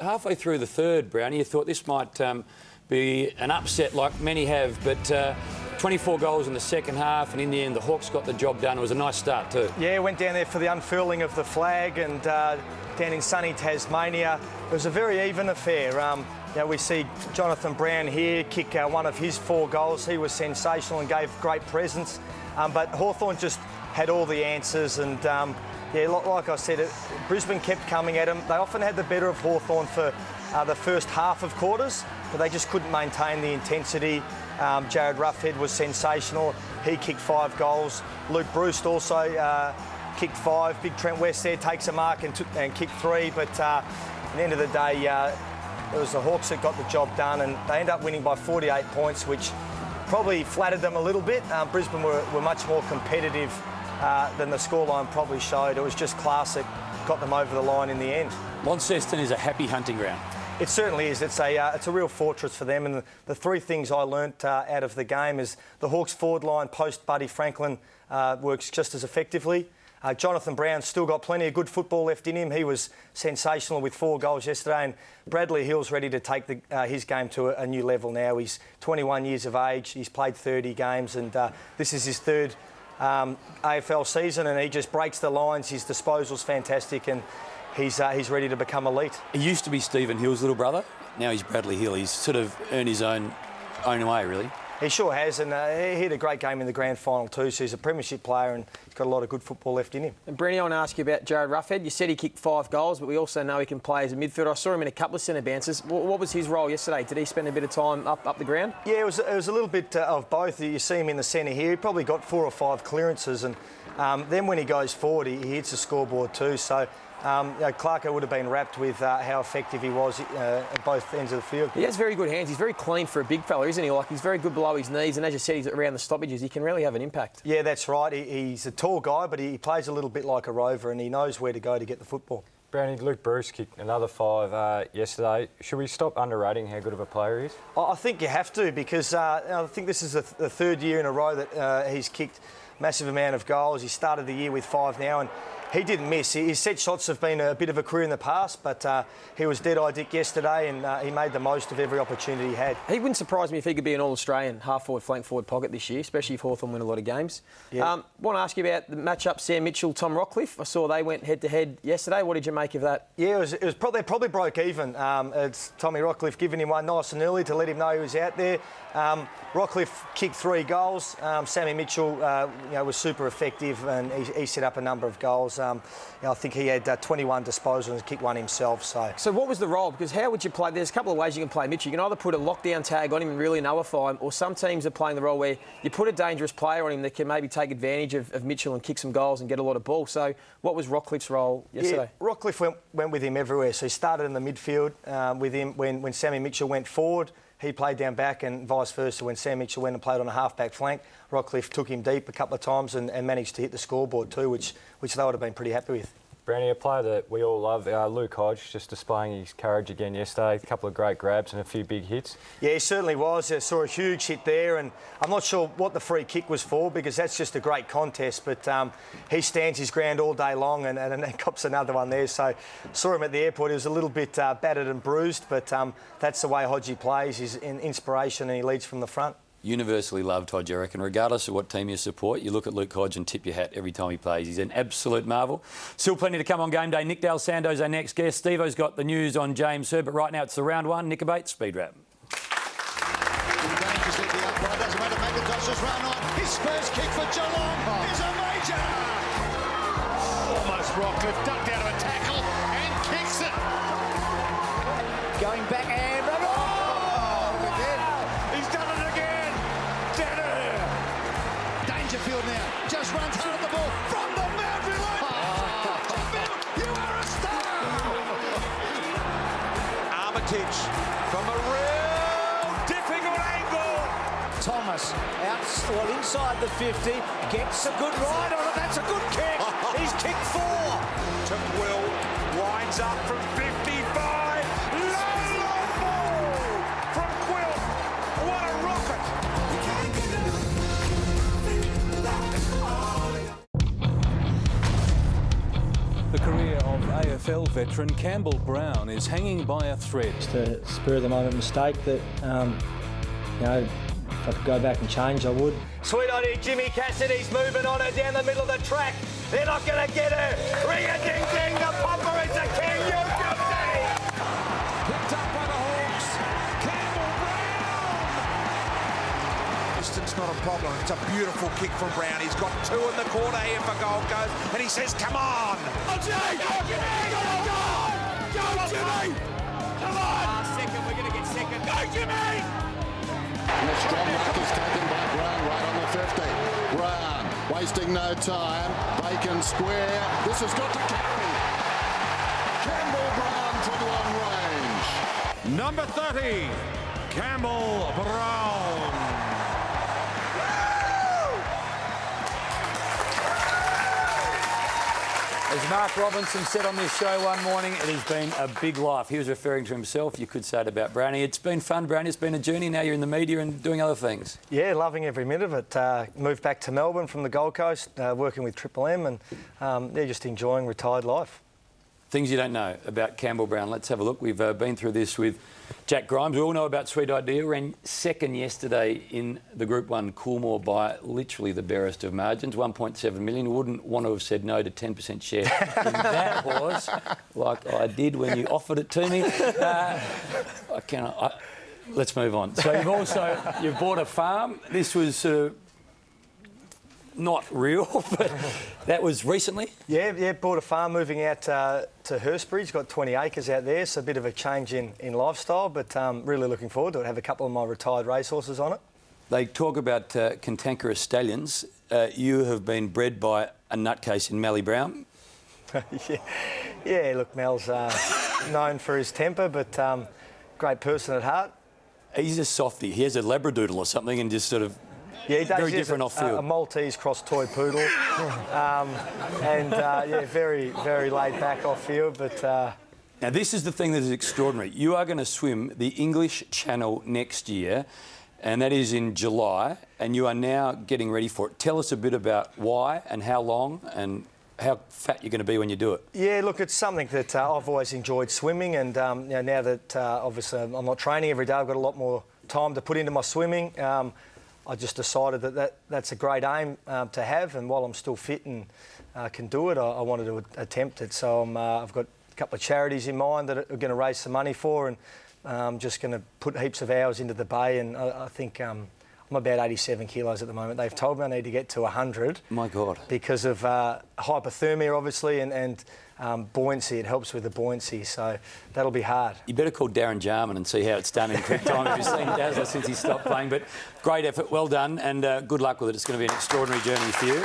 halfway through the third, Brownie, you thought this might be an upset like many have, but 24 goals in the second half, and in the end the Hawks got the job done. It was a nice start too. Yeah, went down there for the unfurling of the flag, and down in sunny Tasmania. It was a very even affair. You know, we see Jonathan Brown here kick one of his 4 goals. He was sensational and gave great presence. But Hawthorn just had all the answers, and yeah, like I said, Brisbane kept coming at them. They often had the better of Hawthorn for the first half of quarters, but they just couldn't maintain the intensity. Jared Ruffhead was sensational. He kicked 5 goals. Luke Bruce also kicked 5. Big Trent West there takes a mark and kicked 3. But at the end of the day, it was the Hawks that got the job done, and they ended up winning by 48 points, which probably flattered them a little bit. Brisbane were much more competitive than the scoreline probably showed. It was just classic, got them over the line in the end. Launceston is a happy hunting ground. It certainly is. It's a real fortress for them. And the 3 things I learnt out of the game is the Hawks forward line post Buddy Franklin works just as effectively. Jonathan Brown still got plenty of good football left in him. He was sensational with 4 goals yesterday. And Bradley Hill's ready to take his game to a new level now. He's 21 years of age. He's played 30 games, and this is his 3rd AFL season, and he just breaks the lines. His disposal's fantastic, and he's ready to become elite. He used to be Stephen Hill's little brother. Now he's Bradley Hill. He's sort of earned his own way, really. He sure has, and he had a great game in the grand final too, so he's a premiership player and he's got a lot of good football left in him. And Brenny, I want to ask you about Jared Ruffhead. You said he kicked 5 goals, but we also know he can play as a midfielder. I saw him in a couple of centre bounces. What was his role yesterday? Did he spend a bit of time up the ground? Yeah, it was a little bit of both. You see him in the centre here. He probably got 4 or 5 clearances, and then when he goes forward, he hits the scoreboard too. So Clarko would have been wrapped with how effective he was at both ends of the field. He has very good hands. He's very clean for a big fella, isn't he? Like, he's very good below his knees, and as you said, he's around the stoppages. He can really have an impact. Yeah, that's right. He's a tall guy, but he plays a little bit like a rover, and he knows where to go to get the football. Brownie, Luke Bruce kicked another 5 yesterday. Should we stop underrating how good of a player he is? I think you have to, because I think this is the 3rd year in a row that he's kicked massive amount of goals. He started the year with 5 now, and he didn't miss. His set shots have been a bit of a career in the past, but he was dead-eye Dick yesterday, and he made the most of every opportunity he had. He wouldn't surprise me if he could be an All-Australian half-forward, flank-forward pocket this year, especially if Hawthorn win a lot of games. Yeah. Want to ask you about the match-up, Sam Mitchell, Tom Rockcliffe. I saw they went head-to-head yesterday. What did you make of that? Yeah, it was probably, they probably broke even. It's Tommy Rockcliffe giving him one nice and early to let him know he was out there. Rockcliffe kicked 3 goals. Sammy Mitchell was super effective, and he set up a number of goals. I think he had 21 disposals and kicked 1 himself. So what was the role? Because how would you play? There's a couple of ways you can play Mitchell. You can either put a lockdown tag on him and really nullify him, or some teams are playing the role where you put a dangerous player on him that can maybe take advantage of Mitchell and kick some goals and get a lot of ball. So what was Rockcliffe's role yesterday? Yeah, Rockcliffe went with him everywhere. So he started in the midfield with him when Sammy Mitchell went forward. He played down back, and vice versa. When Sam Mitchell went and played on a half-back flank, Rockcliffe took him deep a couple of times and managed to hit the scoreboard too, which they would have been pretty happy with. Brownie, a player that we all love, Luke Hodge, just displaying his courage again yesterday. A couple of great grabs and a few big hits. Yeah, he certainly was. I saw a huge hit there, and I'm not sure what the free kick was for, because that's just a great contest, but he stands his ground all day long and cops another one there. So saw him at the airport. He was a little bit battered and bruised, but that's the way Hodgie plays. He's an inspiration, and he leads from the front. Universally loved, Hodge, I reckon. Regardless of what team you support, you look at Luke Hodge and tip your hat every time he plays. He's an absolute marvel. Still plenty to come on game day. Nick Dale Sando's our next guest. Steve-O's got the news on James Hird, but right now it's the round 1. Nick Abate, speed wrap. Doesn't matter, McIntosh round on. His first kick for Geelong is a major. Almost Rockcliffe ducked out of a tackle and kicks it. Going back and... He's done it again. Dangerfield now just runs hard. Thomas inside the 50, gets a good ride on it. That's a good kick. He's kicked 4. To Quill, winds up from 55. Long ball from Quill. What a rocket! The career of AFL veteran Campbell Brown is hanging by a thread. Just a spur of the moment mistake that, if I could go back and change, I would. Sweet idea, Jimmy Cassidy's moving on her down the middle of the track. They're not going to get her. Ring-a-ding-ding, the popper is the king. You've got Daddy. Picked up by the Hawks. Campbell Brown. Distance not a problem. It's a beautiful kick from Brown. He's got 2 in the corner here for Gold Coast, and he says, "Come on, oh, Jimmy! Go, Jimmy! Go, Jimmy! Come on! Second, we're going to get second. Go, Jimmy!" And a strong mark is taken by Brown right on the 50. Brown wasting no time. Bacon square. This has got to carry. Campbell Brown to long range. Number 30, Campbell Brown. As Mark Robinson said on this show one morning, it has been a big life. He was referring to himself. You could say it about Brownie. It's been fun, Brownie. It's been a journey. Now you're in the media and doing other things. Yeah, loving every minute of it. Moved back to Melbourne from the Gold Coast, working with Triple M, and they're just enjoying retired life. Things you don't know about Campbell Brown. Let's have a look. We've been through this with Jack Grimes. We all know about Sweet Idea. Ran second yesterday in the Group 1 Coolmore by literally the barest of margins, 1.7 million. Wouldn't want to have said no to 10% share in that horse, like I did when you offered it to me. Let's move on. So you've bought a farm. This was not real, but that was recently? Yeah, bought a farm moving out to Hurstbury. It's got 20 acres out there, so a bit of a change in lifestyle, but really looking forward to it. Have a couple of my retired racehorses on it. They talk about cantankerous stallions. You have been bred by a nutcase in Mally Brown. Yeah, look, Mel's known for his temper, but great person at heart. He's a softie. He has a Labradoodle or something and just sort of... Yeah, he does. Very different off field. A Maltese cross toy poodle, very, very laid back off field. But now this is the thing that is extraordinary. You are going to swim the English Channel next year, and that is in July. And you are now getting ready for it. Tell us a bit about why and how long and how fat you're going to be when you do it. Yeah, look, it's something that I've always enjoyed swimming, and now that obviously I'm not training every day, I've got a lot more time to put into my swimming. I just decided that's a great aim to have, and while I'm still fit and can do it, I wanted to attempt it. So I've got a couple of charities in mind that are going to raise some money for, and I'm just going to put heaps of hours into the bay, and I think I'm about 87 kilos at the moment. They've told me I need to get to 100. My God. Because of hypothermia, obviously, and buoyancy. It helps with the buoyancy, so that'll be hard. You better call Darren Jarman and see how it's done in quick time. If you've seen Dazzler since he stopped playing, but great effort, well done, and good luck with it. It's going to be an extraordinary journey for you.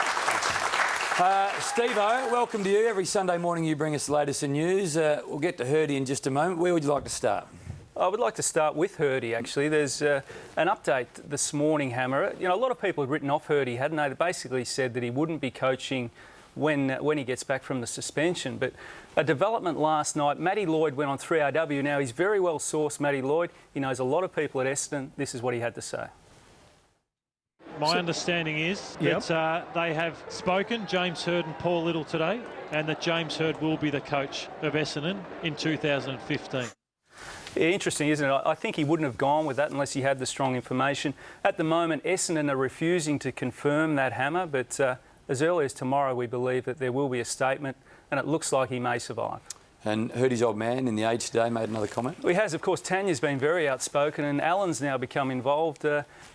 Steve-O, welcome to you. Every Sunday morning you bring us the latest in news. We'll get to Hurdy in just a moment. Where would you like to start? I would like to start with Hurdy, actually. There's an update this morning, Hammer. You know, a lot of people had written off Hurdy, hadn't they? They basically said that he wouldn't be coaching when he gets back from the suspension. But a development last night, Matty Lloyd went on 3AW. Now, he's very well sourced, Matty Lloyd. He knows a lot of people at Essendon. This is what he had to say. My understanding is that they have spoken, James Hird and Paul Little, today, and that James Hird will be the coach of Essendon in 2015. Yeah, interesting, isn't it? I think he wouldn't have gone with that unless he had the strong information. At the moment, Essendon are refusing to confirm that, Hammer, but as early as tomorrow, we believe that there will be a statement, and it looks like he may survive. And Hurdy's old man in The Age today made another comment. Well, he has, of course. Tanya's been very outspoken, and Alan's now become involved,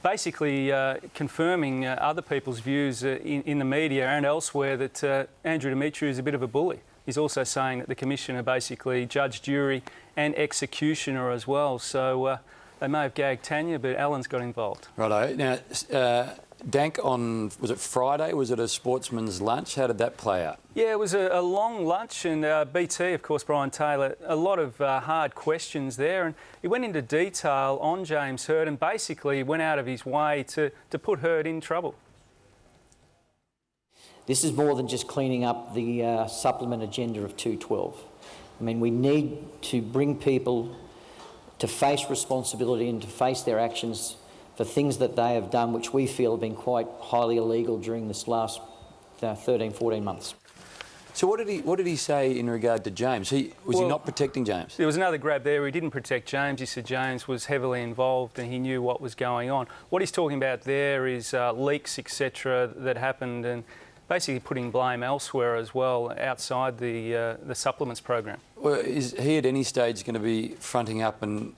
basically confirming other people's views in the media and elsewhere that Andrew Demetriou is a bit of a bully. He's also saying that the Commissioner basically judge, jury and executioner as well. So they may have gagged Tanya, but Alan's got involved. Righto. Now, Dank on, was it Friday? Was it a sportsman's lunch? How did that play out? Yeah, it was a long lunch, and BT, of course, Brian Taylor, a lot of hard questions there, and he went into detail on James Hird and basically went out of his way to put Hird in trouble. This is more than just cleaning up the supplement agenda of 212. I mean, we need to bring people to face responsibility and to face their actions for things that they have done which we feel have been quite highly illegal during this last 13, 14 months. So what did he say in regard to James? Was he not protecting James? There was another grab there. He didn't protect James. He said James was heavily involved and he knew what was going on. What he's talking about there is leaks, etc., that happened, and basically putting blame elsewhere as well, outside the supplements program. Well, is he at any stage going to be fronting up and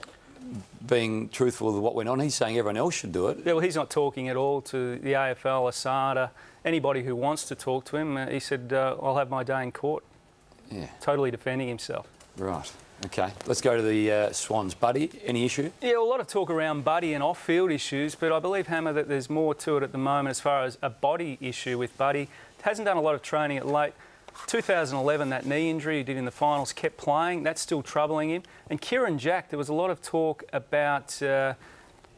being truthful with what went on? He's saying everyone else should do it. Yeah, well, he's not talking at all to the AFL, ASADA, anybody who wants to talk to him. He said, I'll have my day in court. Yeah. Totally defending himself. Right. OK. Let's go to the Swans. Buddy, any issue? Yeah, well, a lot of talk around Buddy and off-field issues, but I believe, Hammer, that there's more to it at the moment as far as a body issue with Buddy. Hasn't done a lot of training at late. 2011, that knee injury he did in the finals, kept playing. That's still troubling him. And Kieran Jack, there was a lot of talk about an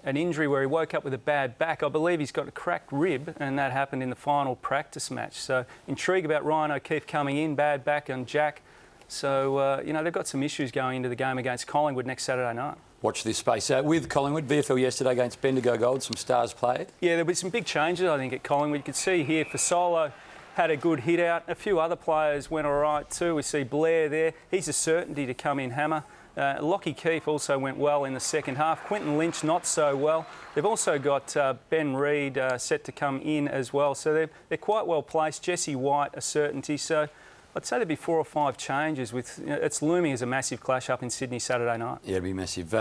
injury where he woke up with a bad back. I believe he's got a cracked rib, and that happened in the final practice match. So intrigue about Ryan O'Keefe coming in, bad back on Jack. So, you know, they've got some issues going into the game against Collingwood next Saturday night. Watch this space. With Collingwood, VFL yesterday against Bendigo Gold, some stars played. Yeah, there'll be some big changes, I think, at Collingwood. You could see here for Solo, had a good hit out. A few other players went all right too. We see Blair there. He's a certainty to come in, Hammer. Lockie Keefe also went well in the second half. Quentin Lynch not so well. They've also got Ben Reid set to come in as well. So they're quite well placed. Jesse White a certainty. So I'd say there'd be 4 or 5 changes. It's looming as a massive clash up in Sydney Saturday night. Yeah, it'd be massive.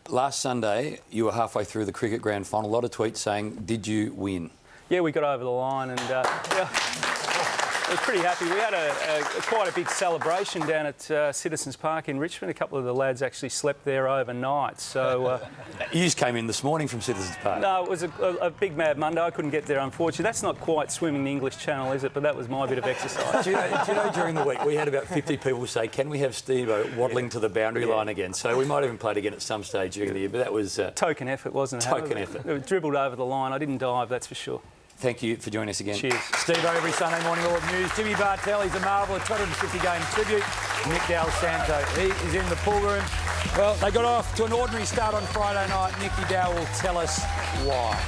Last Sunday, you were halfway through the cricket grand final. A lot of tweets saying, did you win? Yeah, we got over the line, and yeah, I was pretty happy. We had quite a big celebration down at Citizens Park in Richmond. A couple of the lads actually slept there overnight. So you just came in this morning from Citizens Park. No, it was a big Mad Monday. I couldn't get there, unfortunately. That's not quite swimming the English Channel, is it? But that was my bit of exercise. do you know, during the week we had about 50 people say, can we have Steve waddling to the boundary line again? So we might even play it again at some stage during the year. But that was token effort, wasn't it? Token effort. It dribbled over the line. I didn't dive, that's for sure. Thank you for joining us again. Cheers. Steve-O every Sunday morning, all of news. Jimmy Bartell, he's a marvel, a 250-game tribute. Nick Dal Santo, he is in the pool room. Well, they got off to an ordinary start on Friday night. Nicky Dow will tell us why.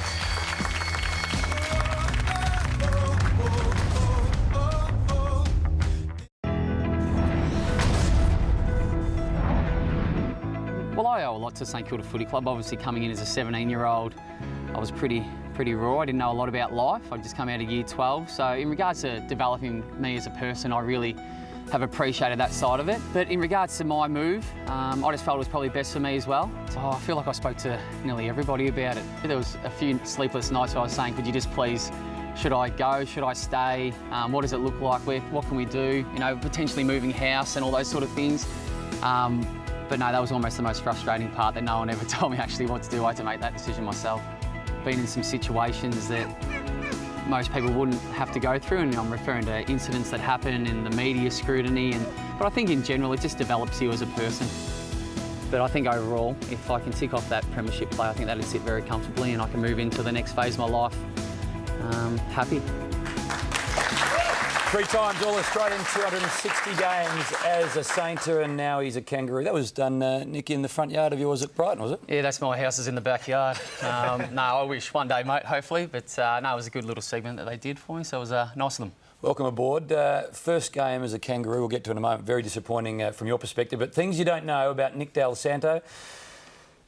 Well, I owe a lot to St Kilda Footy Club. Obviously, coming in as a 17-year-old, I was pretty raw. I didn't know a lot about life. I'd just come out of year 12. So in regards to developing me as a person, I really have appreciated that side of it. But in regards to my move, I just felt it was probably best for me as well. So I feel like I spoke to nearly everybody about it. There was a few sleepless nights where I was saying, could you just please, should I go, should I stay? What does it look like? What can we do? You know, potentially moving house and all those sort of things. But no, that was almost the most frustrating part, that no one ever told me actually what to do. I had to make that decision myself. Been in some situations that most people wouldn't have to go through, and I'm referring to incidents that happen in the media scrutiny, but I think in general it just develops you as a person. But I think overall, if I can tick off that premiership play, I think that'd sit very comfortably and I can move into the next phase of my life happy. 3 times All-Australian, 260 games as a Sainter, and now he's a Kangaroo. That was done, Nick, in the front yard of yours at Brighton, was it? Yeah, that's my house is in the backyard. No, I wish one day, mate, hopefully. But no, it was a good little segment that they did for me, so it was nice of them. Welcome aboard. First game as a Kangaroo, we'll get to in a moment. Very disappointing from your perspective. But things you don't know about Nick Dal Santo.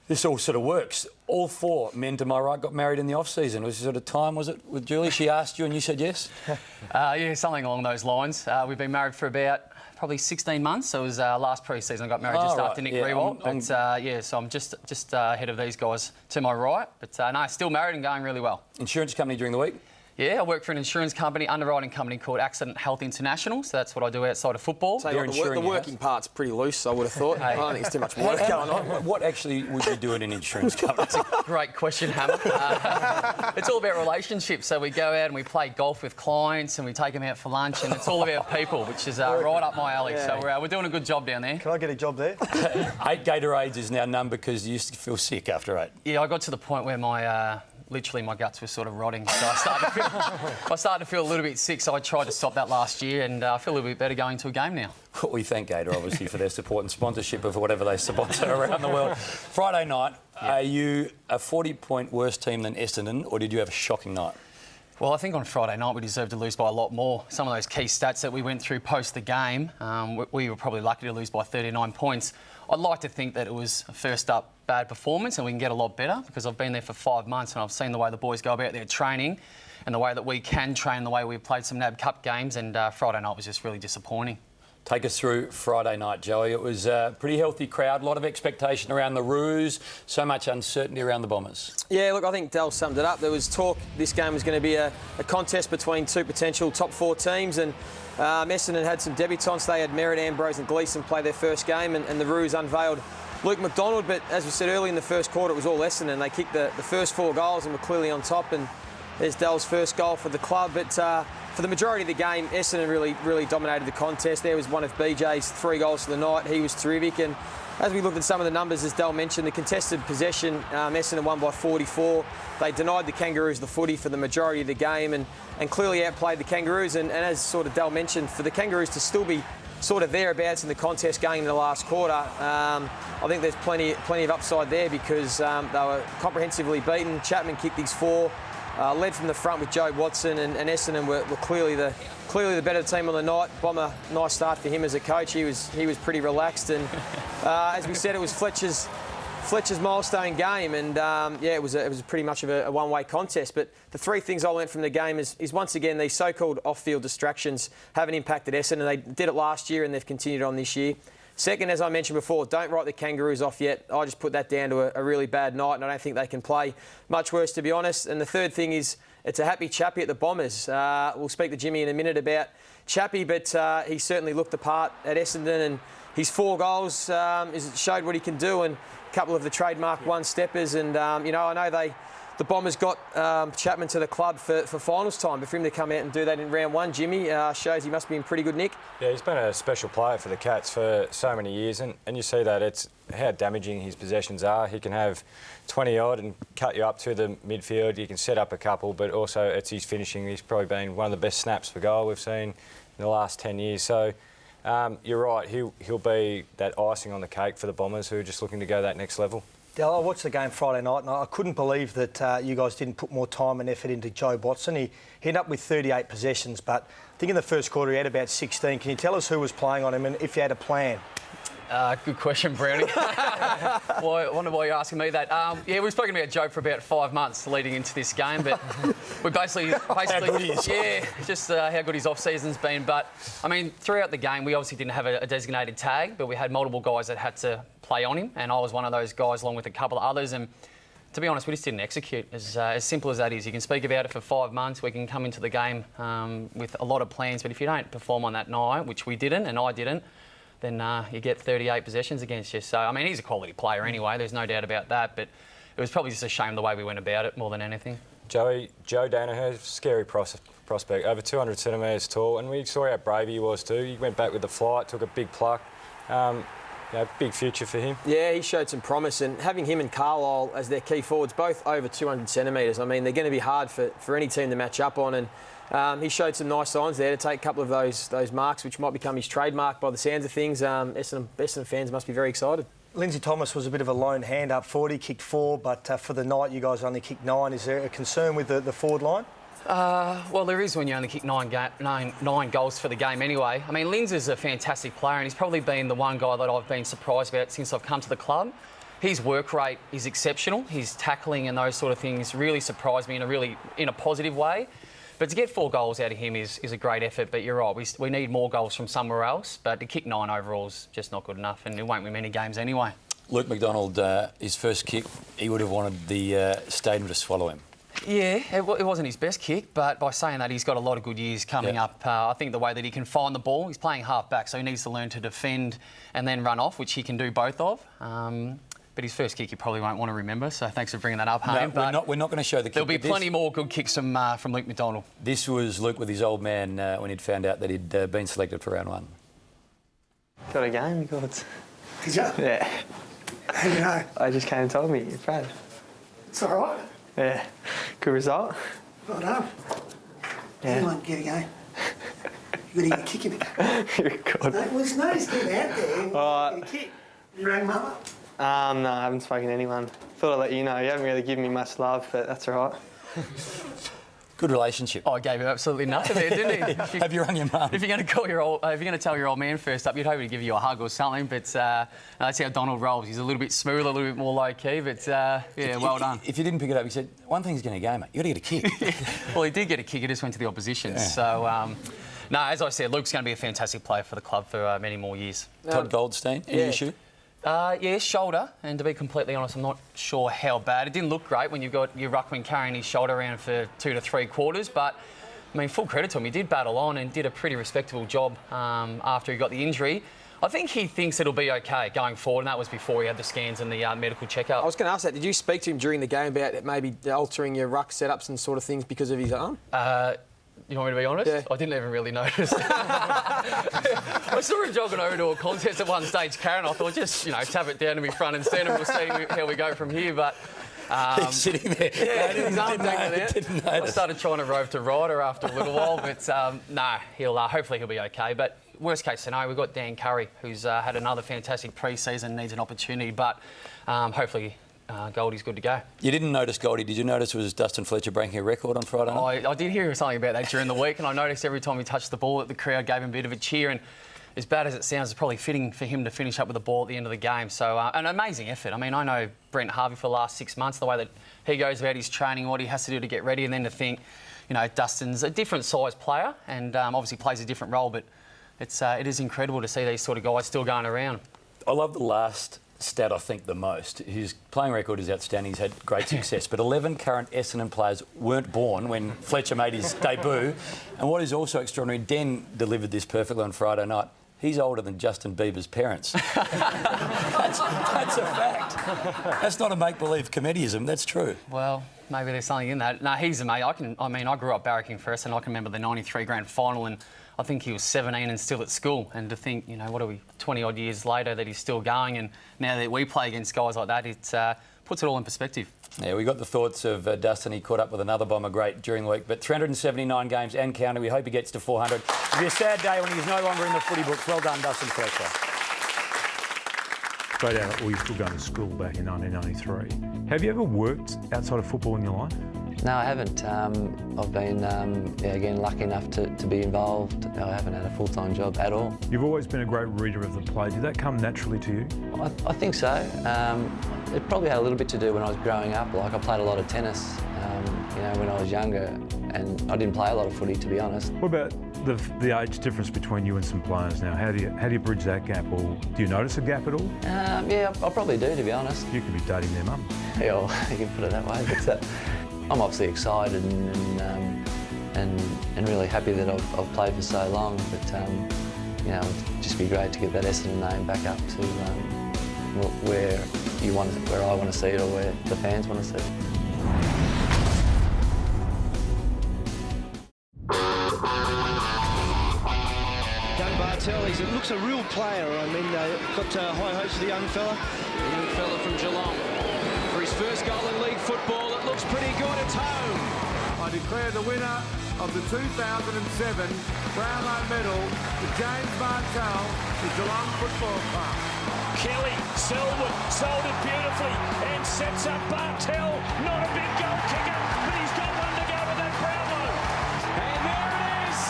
This all sort of works. All 4 men to my right got married in the off-season. Was it sort of time, was it, with Julie? She asked you and you said yes? Yeah, something along those lines. We've been married for about probably 16 months. So it was last pre-season. I got married just after Nick Rewalt. But yeah, so I'm just ahead of these guys to my right. But no, still married and going really well. Insurance company during the week? Yeah, I work for an insurance company, underwriting company called Accident Health International. So that's what I do outside of football. So the working part's pretty loose, I would have thought. I don't think it's too much work going on. What actually would you do at an insurance company? That's a great question, Hammer. It's all about relationships. So we go out and we play golf with clients and we take them out for lunch, and it's all about people, which is right up my alley. Yeah. So we're doing a good job down there. Can I get a job there? 8 Gatorades is now number because you used to feel sick after 8. Yeah, I got to the point where my literally my guts were sort of rotting, so I started to feel a little bit sick. So I tried to stop that last year, and I feel a little bit better going to a game now. Well, we thank Gator obviously for their support and sponsorship of whatever they sponsor around the world. Friday night, are you a 40-point worse team than Essendon, or did you have a shocking night? Well, I think on Friday night we deserved to lose by a lot more. Some of those key stats that we went through post the game, we were probably lucky to lose by 39 points. I'd like to think that it was a first up bad performance and we can get a lot better, because I've been there for 5 months and I've seen the way the boys go about their training and the way that we can train, the way we've played some NAB Cup games, and Friday night was just really disappointing. Take us through Friday night, Joey. It was a pretty healthy crowd, a lot of expectation around the Roos, so much uncertainty around the Bombers. Yeah, look, I think Dell summed it up. There was talk this game was going to be a contest between two potential top 4 teams, and Essendon had some debutants. They had Merritt, Ambrose and Gleeson play their first game, and the Roos unveiled Luke McDonald, but as we said early in the first quarter, it was all Essendon. They kicked the first 4 goals and were clearly on top, and there's Dell's first goal for the club. But for the majority of the game, Essendon really dominated the contest. There was one of BJ's 3 goals for the night. He was terrific. And as we looked at some of the numbers, as Dell mentioned, the contested possession, Essendon won by 44. They denied the Kangaroos the footy for the majority of the game and clearly outplayed the Kangaroos. And as sort of Dell mentioned, for the Kangaroos to still be sort of thereabouts in the contest going into the last quarter, I think there's plenty of upside there, because they were comprehensively beaten. Chapman kicked his 4. Led from the front with Joe Watson, and Essendon were clearly the better team on the night. Bomber, nice start for him as a coach. He was pretty relaxed, and as we said, it was Fletcher's milestone game, and it was pretty much of a one-way contest. But the 3 things I learned from the game is once again these so-called off-field distractions haven't impacted Essendon. They did it last year and they've continued on this year. Second, as I mentioned before, don't write the Kangaroos off yet. I just put that down to a really bad night, and I don't think they can play much worse, to be honest. And the third thing is it's a happy Chappie at the Bombers. We'll speak to Jimmy in a minute about Chappie, but he certainly looked the part at Essendon, and his 4 goals showed what he can do, and a couple of the trademark one-steppers. And, I know the Bombers got Chapman to the club for finals time, but for him to come out and do that in round 1, Jimmy, shows he must be in pretty good nick. Yeah, he's been a special player for the Cats for so many years, and you see that it's how damaging his possessions are. He can have 20-odd and cut you up to the midfield. He can set up a couple, but also it's his finishing. He's probably been one of the best snaps for goal we've seen in the last 10 years. So you're right, he'll be that icing on the cake for the Bombers, who are just looking to go that next level. Dale, I watched the game Friday night and I couldn't believe that you guys didn't put more time and effort into Joe Watson. He ended up with 38 possessions, but I think in the first quarter he had about 16. Can you tell us who was playing on him and if you had a plan? Good question, Brownie. Well, I wonder why you're asking me that. We've spoken about Joe for about 5 months leading into this game, but we basically how good he is. Just how good his off-season's been. But, I mean, throughout the game, we obviously didn't have a designated tag, but we had multiple guys that had to play on him, and I was one of those guys along with a couple of others. And to be honest, we just didn't execute. As simple as that is. You can speak about it for 5 months. We can come into the game with a lot of plans, but if you don't perform on that night, which we didn't and I didn't, then you get 38 possessions against you. So, I mean, he's a quality player anyway. There's no doubt about that. But it was probably just a shame the way we went about it more than anything. Joe Danaher, scary prospect, over 200 centimetres tall, and we saw how brave he was too. He went back with the flight, took a big pluck. Big future for him. Yeah, he showed some promise, and having him and Carlisle as their key forwards, both over 200 centimetres, I mean, they're going to be hard for any team to match up on, and he showed some nice signs there to take a couple of those marks, which might become his trademark by the sounds of things. Essendon fans must be very excited. Lindsay Thomas was a bit of a lone hand up forward. He kicked 4, but for the night you guys only kicked 9. Is there a concern with the forward line? Well, there is when you only kick nine goals for the game anyway. I mean, Linz is a fantastic player, and he's probably been the one guy that I've been surprised about since I've come to the club. His work rate is exceptional. His tackling and those sort of things really surprised me in a positive way. But to get 4 goals out of him is a great effort. But you're right, we need more goals from somewhere else. But to kick 9 overall is just not good enough, and it won't win many games anyway. Luke McDonald, his first kick, he would have wanted the stadium to swallow him. Yeah, it wasn't his best kick, but by saying that, he's got a lot of good years coming up. I think the way that he can find the ball, he's playing half-back, so he needs to learn to defend and then run off, which he can do both of. But his first kick you probably won't want to remember, so thanks for bringing that up, Hayne. No, we're not going to show the kick. There'll be plenty more good kicks from Luke McDonald. This was Luke with his old man when he'd found out that he'd been selected for round 1. Got a game, God. Did you? Yeah. How do you know? I just came and told me, you're proud. It's all right. Yeah. Good result. Well done. Yeah. Anyone get a game. You're going to get a kick in the game. You're good. No, well, it's nice to get out there and get a kick. You rang Mum up? No, I haven't spoken to anyone. Thought I'd let you know. You haven't really given me much love, but that's all right. Good relationship. Oh, I gave him absolutely nothing there, didn't he? Have you rung your mum? If you're going to call if you're going to tell your old man first up, you'd hope he'd give you a hug or something. But that's how Donald rolls. He's a little bit smoother, a little bit more low key. But yeah, well done. If you didn't pick it up, he said one thing's going to go, mate. You got to get a kick. Well, he did get a kick. It just went to the opposition. Yeah. So. No, as I said, Luke's going to be a fantastic player for the club for many more years. Todd Goldstein, any issue? Yeah, shoulder, and to be completely honest, I'm not sure how bad. It didn't look great when you've got your ruckman carrying his shoulder around for 2 to 3 quarters, but, I mean, full credit to him. He did battle on and did a pretty respectable job after he got the injury. I think he thinks it'll be OK going forward, and that was before he had the scans and the medical checkup. I was going to ask that. Did you speak to him during the game about maybe altering your ruck setups and sort of things because of his arm? You want me to be honest? Yeah. I didn't even really notice. I saw him jogging over to a contest at one stage, Karen. I thought, just, tap it down to me front and centre and we'll see how we go from here. But he's sitting there. Yeah, his arm dangling there. I started trying to rove to rider after a little while, but no, hopefully he'll be OK. But worst case scenario, we've got Dan Curry, who's had another fantastic pre-season, needs an opportunity, but hopefully Goldie's good to go. You didn't notice Goldie. Did you notice it was Dustin Fletcher breaking a record on Friday night? I did hear something about that during the week, and I noticed every time he touched the ball that the crowd gave him a bit of a cheer, and as bad as it sounds, it's probably fitting for him to finish up with the ball at the end of the game. So an amazing effort. I mean, I know Brent Harvey for the last 6 months, the way that he goes about his training, what he has to do to get ready, and then to think, Dustin's a different size player and obviously plays a different role, but it is incredible to see these sort of guys still going around. I love the last stat, I think, the most. His playing record is outstanding. He's had great success. But 11 current Essendon players weren't born when Fletcher made his debut. And what is also extraordinary, Den delivered this perfectly on Friday night. He's older than Justin Bieber's parents. that's a fact. That's not a make-believe comedism. That's true. Well, maybe there's something in that. No, he's amazing. I grew up barracking for Essendon. I can remember the 93 grand final, and I think he was 17 and still at school. And to think, what are we, 20-odd years later, that he's still going, and now that we play against guys like that, it puts it all in perspective. Yeah, we got the thoughts of Dustin. He caught up with another Bomber great during the week, but 379 games and counting. We hope he gets to 400. It'll be a sad day when he's no longer in the footy books. Well done, Dustin Fletcher. Straight out, we were still going to school back in 1993. Have you ever worked outside of football in your life? No, I haven't. I've been, again, lucky enough to be involved. I haven't had a full-time job at all. You've always been a great reader of the play. Did that come naturally to you? I think so. It probably had a little bit to do when I was growing up. Like, I played a lot of tennis, when I was younger, and I didn't play a lot of footy, to be honest. What about the age difference between you and some players now? How do you bridge that gap, or do you notice a gap at all? Yeah, I probably do, to be honest. You could be dating their mum. Yeah, well, you can put it that way. But, I'm obviously excited and really happy that I've played for so long. But it'd just be great to get that Essendon name back up to where I want to see it, or where the fans want to see it. He looks a real player. I mean, got high hopes for the young fella. The young fella from Geelong. For his first goal in league football, it looks pretty good. It's home. I declare the winner of the 2007 Brownlow medal to James Martell, the Geelong Football Club. Kelly, Selwood, sold it beautifully and sets up Bartell. Not a big goal kicker, but he's got one to go with that Brownlow. And there it is.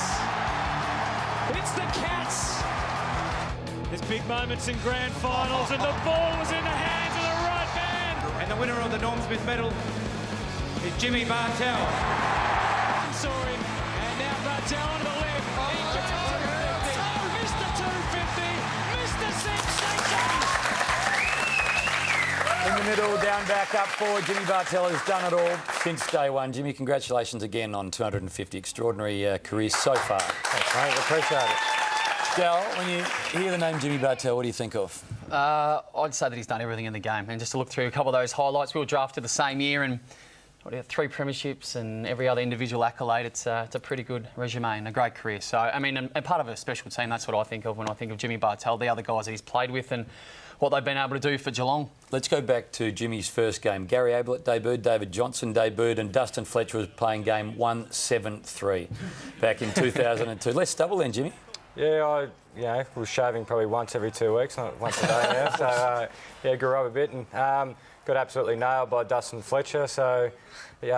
It's the Cats. There's big moments in grand finals, and the ball was in the hands of the right man. And the winner of the Norm Smith medal is Jimmy Bartell. Saw him, and now Bartell on the left. Mr. 250, Mr. Sensation. In the middle, down, back, up, forward. Jimmy Bartell has done it all since day one. Jimmy, congratulations again on 250. Extraordinary career so far. Thanks, mate. Appreciate it. Dal, when you hear the name Jimmy Bartell, what do you think of? I'd say that he's done everything in the game. And just to look through a couple of those highlights, we were drafted the same year and 3 premierships and every other individual accolade. It's a pretty good resume and a great career. So, I mean, and part of a special team, that's what I think of when I think of Jimmy Bartell, the other guys that he's played with and what they've been able to do for Geelong. Let's go back to Jimmy's first game. Gary Ablett debuted, David Johnson debuted, and Dustin Fletcher was playing game 173 back in 2002. Let's double then, Jimmy. Yeah, I was shaving probably once every 2 weeks, not once a day now. So, grew up a bit and got absolutely nailed by Dustin Fletcher. So, he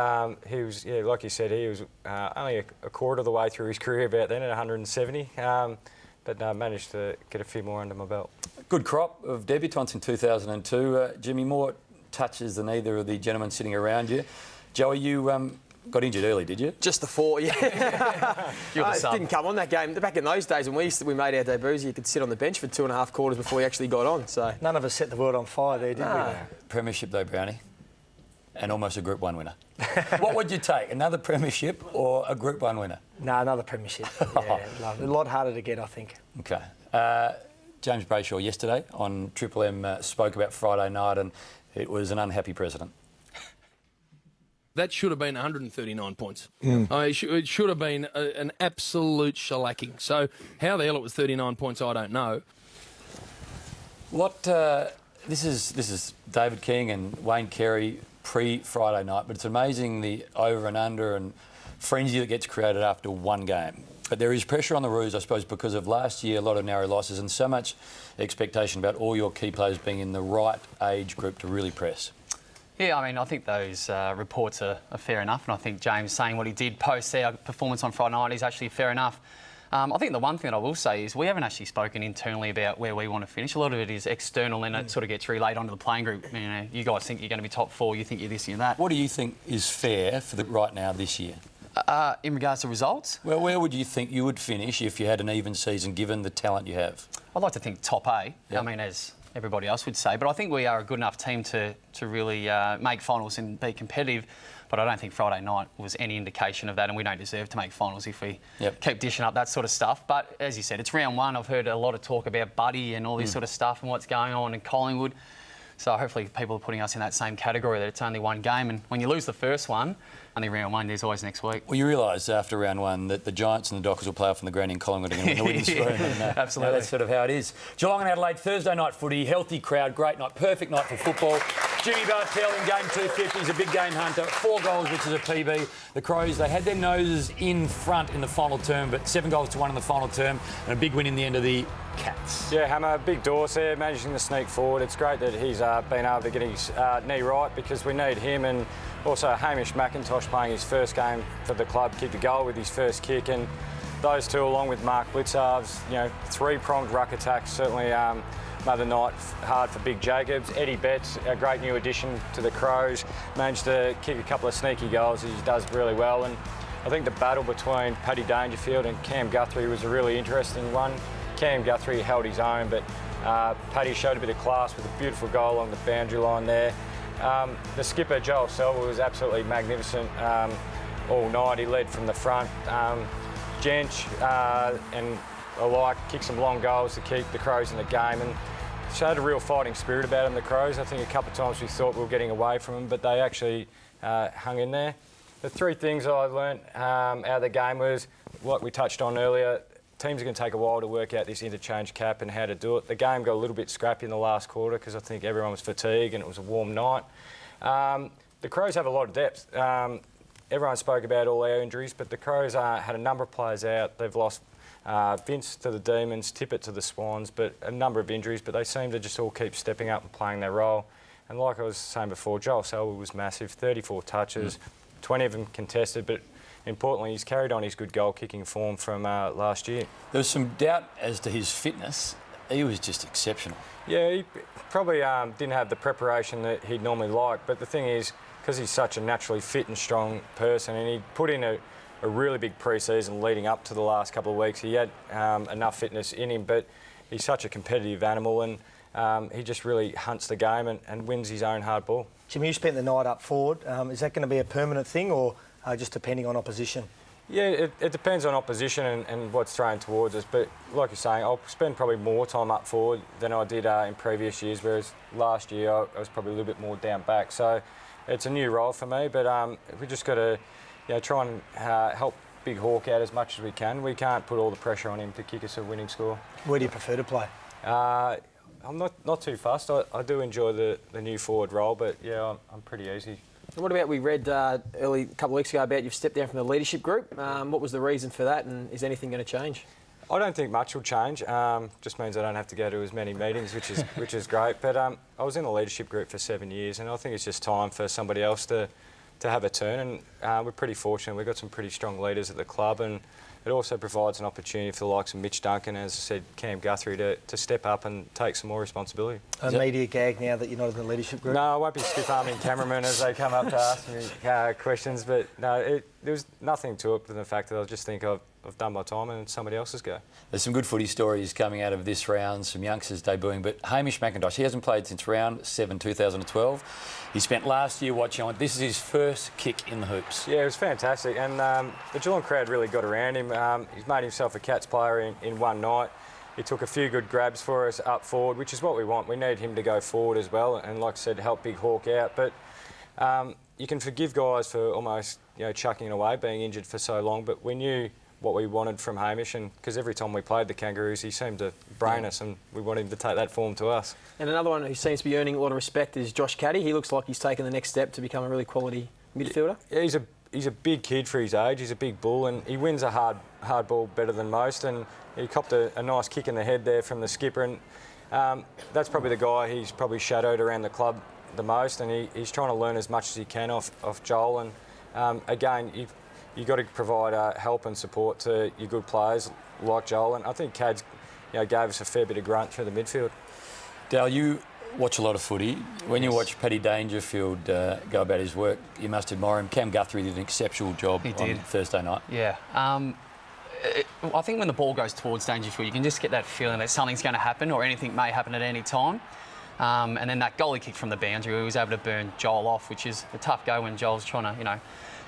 was, like you said, he was only a quarter of the way through his career about then at 170. But managed to get a few more under my belt. Good crop of debutants in 2002. Jimmy, more touches than either of the gentlemen sitting around you. Joey, you got injured early, did you? Just the 4, yeah. Didn't come on that game. Back in those days when we made our debuts, you could sit on the bench for 2.5 quarters before you actually got on. So none of us set the world on fire there, did we? Premiership though, Brownie, and almost a Group 1 winner. What would you take, another premiership or a Group 1 winner? No, another premiership. Yeah, a lot harder to get, I think. Okay. James Brayshaw yesterday on Triple M spoke about Friday night, and it was an unhappy president. That should have been 139 points. It should have been an absolute shellacking. So how the hell it was 39 points, I don't know. What this is David King and Wayne Carey pre-Friday night, but it's amazing the over and under and frenzy that gets created after one game. But there is pressure on the Roos, I suppose, because of last year, a lot of narrow losses and so much expectation about all your key players being in the right age group to really press. Yeah, I mean, I think those reports are fair enough, and I think James saying what he did post our performance on Friday night is actually fair enough. I think the one thing that I will say is we haven't actually spoken internally about where we want to finish. A lot of it is external and it sort of gets relayed onto the playing group. You know, you guys think you're going to be top 4, you think you're this, you're that. What do you think is fair for right now this year? In regards to results? Well, where would you think you would finish if you had an even season, given the talent you have? I'd like to think top A. Yep. I mean, as everybody else would say. But I think we are a good enough team to really make finals and be competitive. But I don't think Friday night was any indication of that, and we don't deserve to make finals if we keep dishing up that sort of stuff. But as you said, it's round 1. I've heard a lot of talk about Buddy and all this sort of stuff and what's going on in Collingwood. So hopefully people are putting us in that same category, that it's only one game. And when you lose the first one, only round 1, there's always next week. Well, you realise after round 1 that the Giants and the Dockers will play off on the ground in Collingwood and win the women's spoon. Absolutely. That's sort of how it is. Geelong and Adelaide, Thursday night footy, healthy crowd, great night, perfect night for football. Jimmy Bartell in game 250, he's a big game hunter, 4 goals, which is a PB. The Crows, they had their noses in front in the final term, but 7 goals to 1 in the final term, and a big win in the end of the Cats. Yeah, Hammer, big Dawes there, managing to sneak forward. It's great that he's been able to get his knee right because we need him, and also Hamish McIntosh playing his first game for the club, kicked a goal with his first kick, and those two along with Mark Blitzarves, 3-pronged ruck attacks certainly made the night hard for Big Jacobs. Eddie Betts, a great new addition to the Crows, managed to kick a couple of sneaky goals. He does really well, and I think the battle between Paddy Dangerfield and Cam Guthrie was a really interesting one. Cam Guthrie held his own, but Paddy showed a bit of class with a beautiful goal along the boundary line there. The skipper, Joel Selva, was absolutely magnificent all night. He led from the front. Jench and alike kicked some long goals to keep the Crows in the game and showed a real fighting spirit about them, the Crows. I think a couple of times we thought we were getting away from them, but they actually hung in there. The 3 things I learnt out of the game was, what we touched on earlier, teams are going to take a while to work out this interchange cap and how to do it. The game got a little bit scrappy in the last quarter because I think everyone was fatigued and it was a warm night. The Crows have a lot of depth. Everyone spoke about all our injuries, but the Crows had a number of players out. They've lost Vince to the Demons, Tippett to the Swans, but a number of injuries, but they seem to just all keep stepping up and playing their role. And like I was saying before, Joel Selva was massive, 34 touches, 20 of them contested, but importantly, he's carried on his good goal-kicking form from last year. There was some doubt as to his fitness. He was just exceptional. Yeah, he probably didn't have the preparation that he'd normally like, but the thing is, because he's such a naturally fit and strong person, and he put in a really big pre-season leading up to the last couple of weeks, he had enough fitness in him, but he's such a competitive animal, and he just really hunts the game and wins his own hard ball. Jimmy, you spent the night up forward. Is that going to be a permanent thing or just depending on opposition? Yeah, it depends on opposition and what's thrown towards us. But like you're saying, I'll spend probably more time up forward than I did in previous years, whereas last year I was probably a little bit more down back. So it's a new role for me, but we just got to try and help Big Hawk out as much as we can. We can't put all the pressure on him to kick us a winning score. Where do you prefer to play? I'm not too fussed. I do enjoy the new forward role, but yeah, I'm pretty easy. And what about, we read a couple of weeks ago about you've stepped down from the leadership group. What was the reason for that, and is anything going to change? I don't think much will change. Just means I don't have to go to as many meetings, which is great. But I was in the leadership group for 7 years, and I think it's just time for somebody else to have a turn. And we're pretty fortunate. We've got some pretty strong leaders at the club, and it also provides an opportunity for the likes of Mitch Duncan, as I said, Cam Guthrie, to step up and take some more responsibility. A media gag now that you're not in the leadership group? No, I won't be stiff-arming cameramen as they come up to ask me questions, but no, there was nothing to it than the fact that I just think I've done my time and it's somebody else's go. There's some good footy stories coming out of this round, some youngsters debuting, but Hamish McIntosh, he hasn't played since round 7, 2012. He spent last year watching on. This is his first kick in the hoops. Yeah, it was fantastic, and the Geelong crowd really got around him. He's made himself a Cats player in one night. He took a few good grabs for us up forward, which is what we want. We need him to go forward as well, and like I said, help Big Hawk out. But you can forgive guys for almost chucking it away, being injured for so long, but we knew what we wanted from Hamish, and because every time we played the Kangaroos, he seemed to brain us, and we want him to take that form to us. And another one who seems to be earning a lot of respect is Josh Caddy. He looks like he's taken the next step to become a really quality midfielder. Yeah, he's a big kid for his age. He's a big bull, and he wins a hard ball better than most. And he copped a nice kick in the head there from the skipper, and that's probably the guy he's probably shadowed around the club the most. And he's trying to learn as much as he can off Joel. And again, you've got to provide help and support to your good players like Joel. And I think Cad's gave us a fair bit of grunt through the midfield. Dale, you watch a lot of footy. When you watch Paddy Dangerfield go about his work, you must admire him. Cam Guthrie did an exceptional job on Thursday night. Yeah. I think when the ball goes towards Dangerfield, you can just get that feeling that something's going to happen or anything may happen at any time. And then that goalie kick from the boundary, he was able to burn Joel off, which is a tough go when Joel's trying to,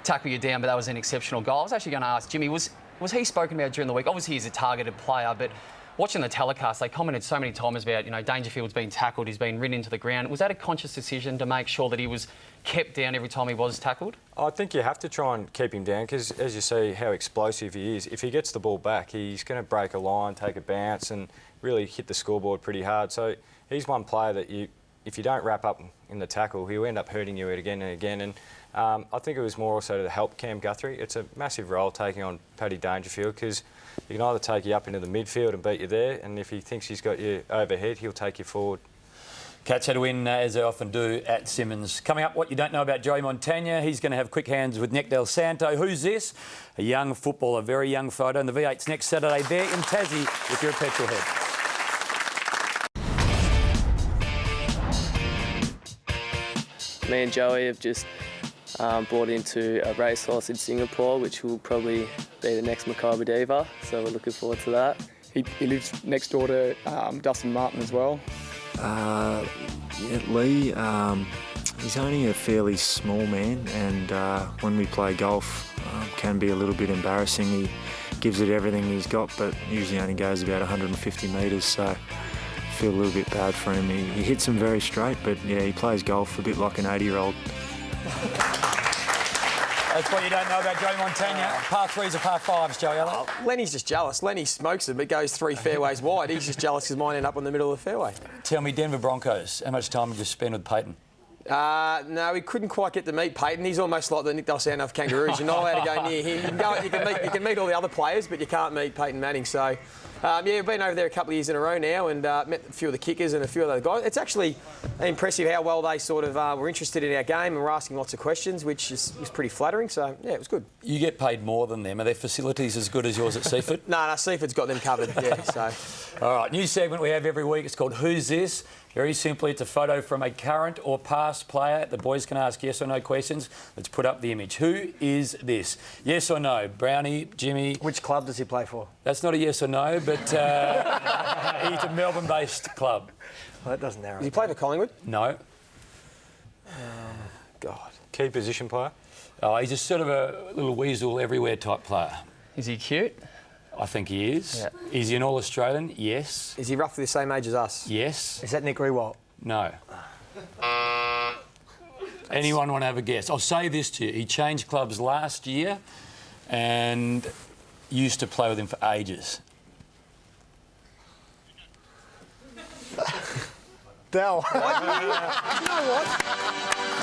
tackle you down, but that was an exceptional goal. I was actually going to ask Jimmy, was he spoken about during the week? Obviously, he's a targeted player, but watching the telecast, they commented so many times about, Dangerfield's been tackled, he's been ridden into the ground. Was that a conscious decision to make sure that he was kept down every time he was tackled? I think you have to try and keep him down because, as you see how explosive he is, if he gets the ball back, he's going to break a line, take a bounce and really hit the scoreboard pretty hard. So he's one player that if you don't wrap up in the tackle, he'll end up hurting you again and again. And I think it was more also to help Cam Guthrie. It's a massive role taking on Paddy Dangerfield because he can either take you up into the midfield and beat you there, and if he thinks he's got you overhead, he'll take you forward. Cats had to win, as they often do, at Simmons. Coming up, what you don't know about Joey Montagna. He's going to have quick hands with Nick Del Santo. Who's this? A young footballer, very young photo. And the V8's next Saturday there in Tassie if you're a petrol head. Me and Joey have just bought into a racehorse in Singapore, which will probably be the next Macabre Diva, so we're looking forward to that. He lives next door to Dustin Martin as well. Lee, he's only a fairly small man, and when we play golf, can be a little bit embarrassing. He gives it everything he's got, but usually only goes about 150 metres, so I feel a little bit bad for him. He hits them very straight, but yeah, he plays golf a bit like an 80-year-old. That's what you don't know about Joey Montagna. Par 3s or par 5s, Joey Elliott. Lenny's just jealous. Lenny smokes them, but goes 3 fairways wide. He's just jealous because mine end up on the middle of the fairway. Tell me, Denver Broncos, how much time did you spend with Peyton? No, we couldn't quite get to meet Peyton. He's almost like the Nick Del Santo of Kangaroos. You're not allowed to go near him. You can meet all the other players, but you can't meet Peyton Manning. So, yeah, we've been over there a couple of years in a row now and met a few of the kickers and a few of the guys. It's actually impressive how well they sort of were interested in our game and were asking lots of questions, which is pretty flattering. So, yeah, it was good. You get paid more than them. Are their facilities as good as yours at Seaford? No, Seaford's got them covered, yeah. So, all right, new segment we have every week. It's called Who's This? Very simply, it's a photo from a current or past player. The boys can ask yes or no questions. Let's put up the image. Who is this? Yes or no? Brownie, Jimmy. Which club does he play for? That's not a yes or no, but he's a Melbourne-based club. Well, that doesn't narrow. Does he play for Collingwood? No. God. Key position player? Oh, he's just sort of a little weasel everywhere type player. Is he cute? I think he is. Yeah. Is he an All-Australian? Yes. Is he roughly the same age as us? Yes. Is that Nick Riewoldt? No. Anyone want to have a guess? I'll say this to you. He changed clubs last year and used to play with him for ages. Dell. You know what?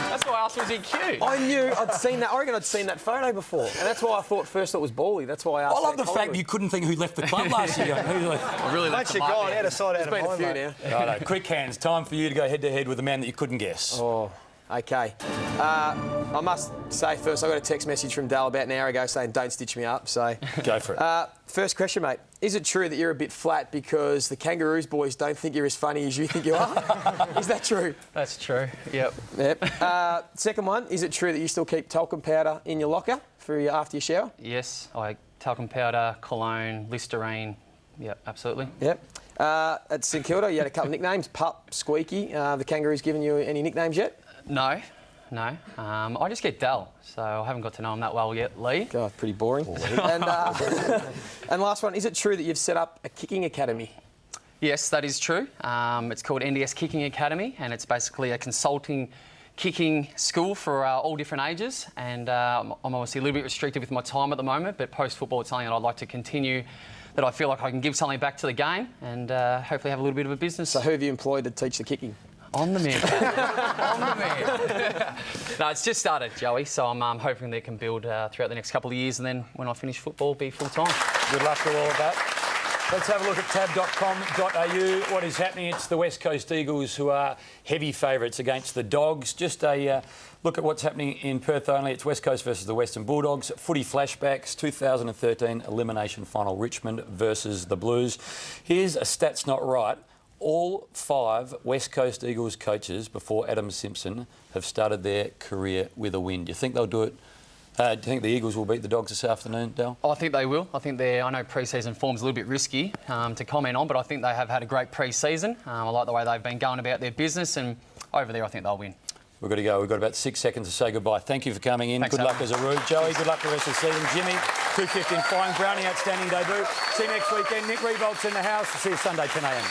That's why I asked, was he cute? I knew I'd seen that. I reckon I'd seen that photo before, and that's why I thought first it was Bally. That's why I asked. I love the fact you couldn't think who left the club last year. I really Once you're gone, out of sight, out of There's been a mind, few mate. now. Righto, quick hands. Time for you to go head-to-head with a man that you couldn't guess. Oh, okay. I must say first, I got a text message from Dale about an hour ago saying don't stitch me up. So Go for it. First question, mate. Is it true that you're a bit flat because the Kangaroos boys don't think you're as funny as you think you are? Is that true? That's true. Yep. Yep. Second one. Is it true that you still keep talcum powder in your locker for after your shower? Yes, I talcum powder, cologne, Listerine. Yep, absolutely. Yep. At St Kilda, you had a couple of nicknames. Pup, Squeaky. The Kangaroos given you any nicknames yet? No. I just get Dell, so I haven't got to know him that well yet, Lee. God, pretty boring. And last one, is it true that you've set up a kicking academy? Yes, that is true. It's called NDS Kicking Academy, and it's basically a consulting kicking school for all different ages. And I'm obviously a little bit restricted with my time at the moment, but post-football it's something that I'd like to continue, that I feel like I can give something back to the game and hopefully have a little bit of a business. So who have you employed to teach the kicking? On the man. On the man. No, it's just started, Joey, so I'm hoping they can build throughout the next couple of years, and then when I finish football, be full-time. Good luck with all of that. Let's have a look at tab.com.au. What is happening? It's the West Coast Eagles who are heavy favourites against the Dogs. Just a look at what's happening in Perth only. It's West Coast versus the Western Bulldogs. Footy flashbacks, 2013 elimination final, Richmond versus the Blues. Here's a stats not right. All 5 West Coast Eagles coaches before Adam Simpson have started their career with a win. Do you think they'll do it? Do you think the Eagles will beat the Dogs this afternoon, Dal? I think they will. I know pre-season form's a little bit risky to comment on, but I think they have had a great pre-season. I like the way they've been going about their business, and over there I think they'll win. We've got to go. We've got about 6 seconds to say goodbye. Thank you for coming in. Thanks, good luck as a Rube. Joey, good luck the rest of the season. Jimmy, 215 flying. Brownie, outstanding debut. See you next weekend. Nick Riewoldt's in the house. See you Sunday, 10 a.m.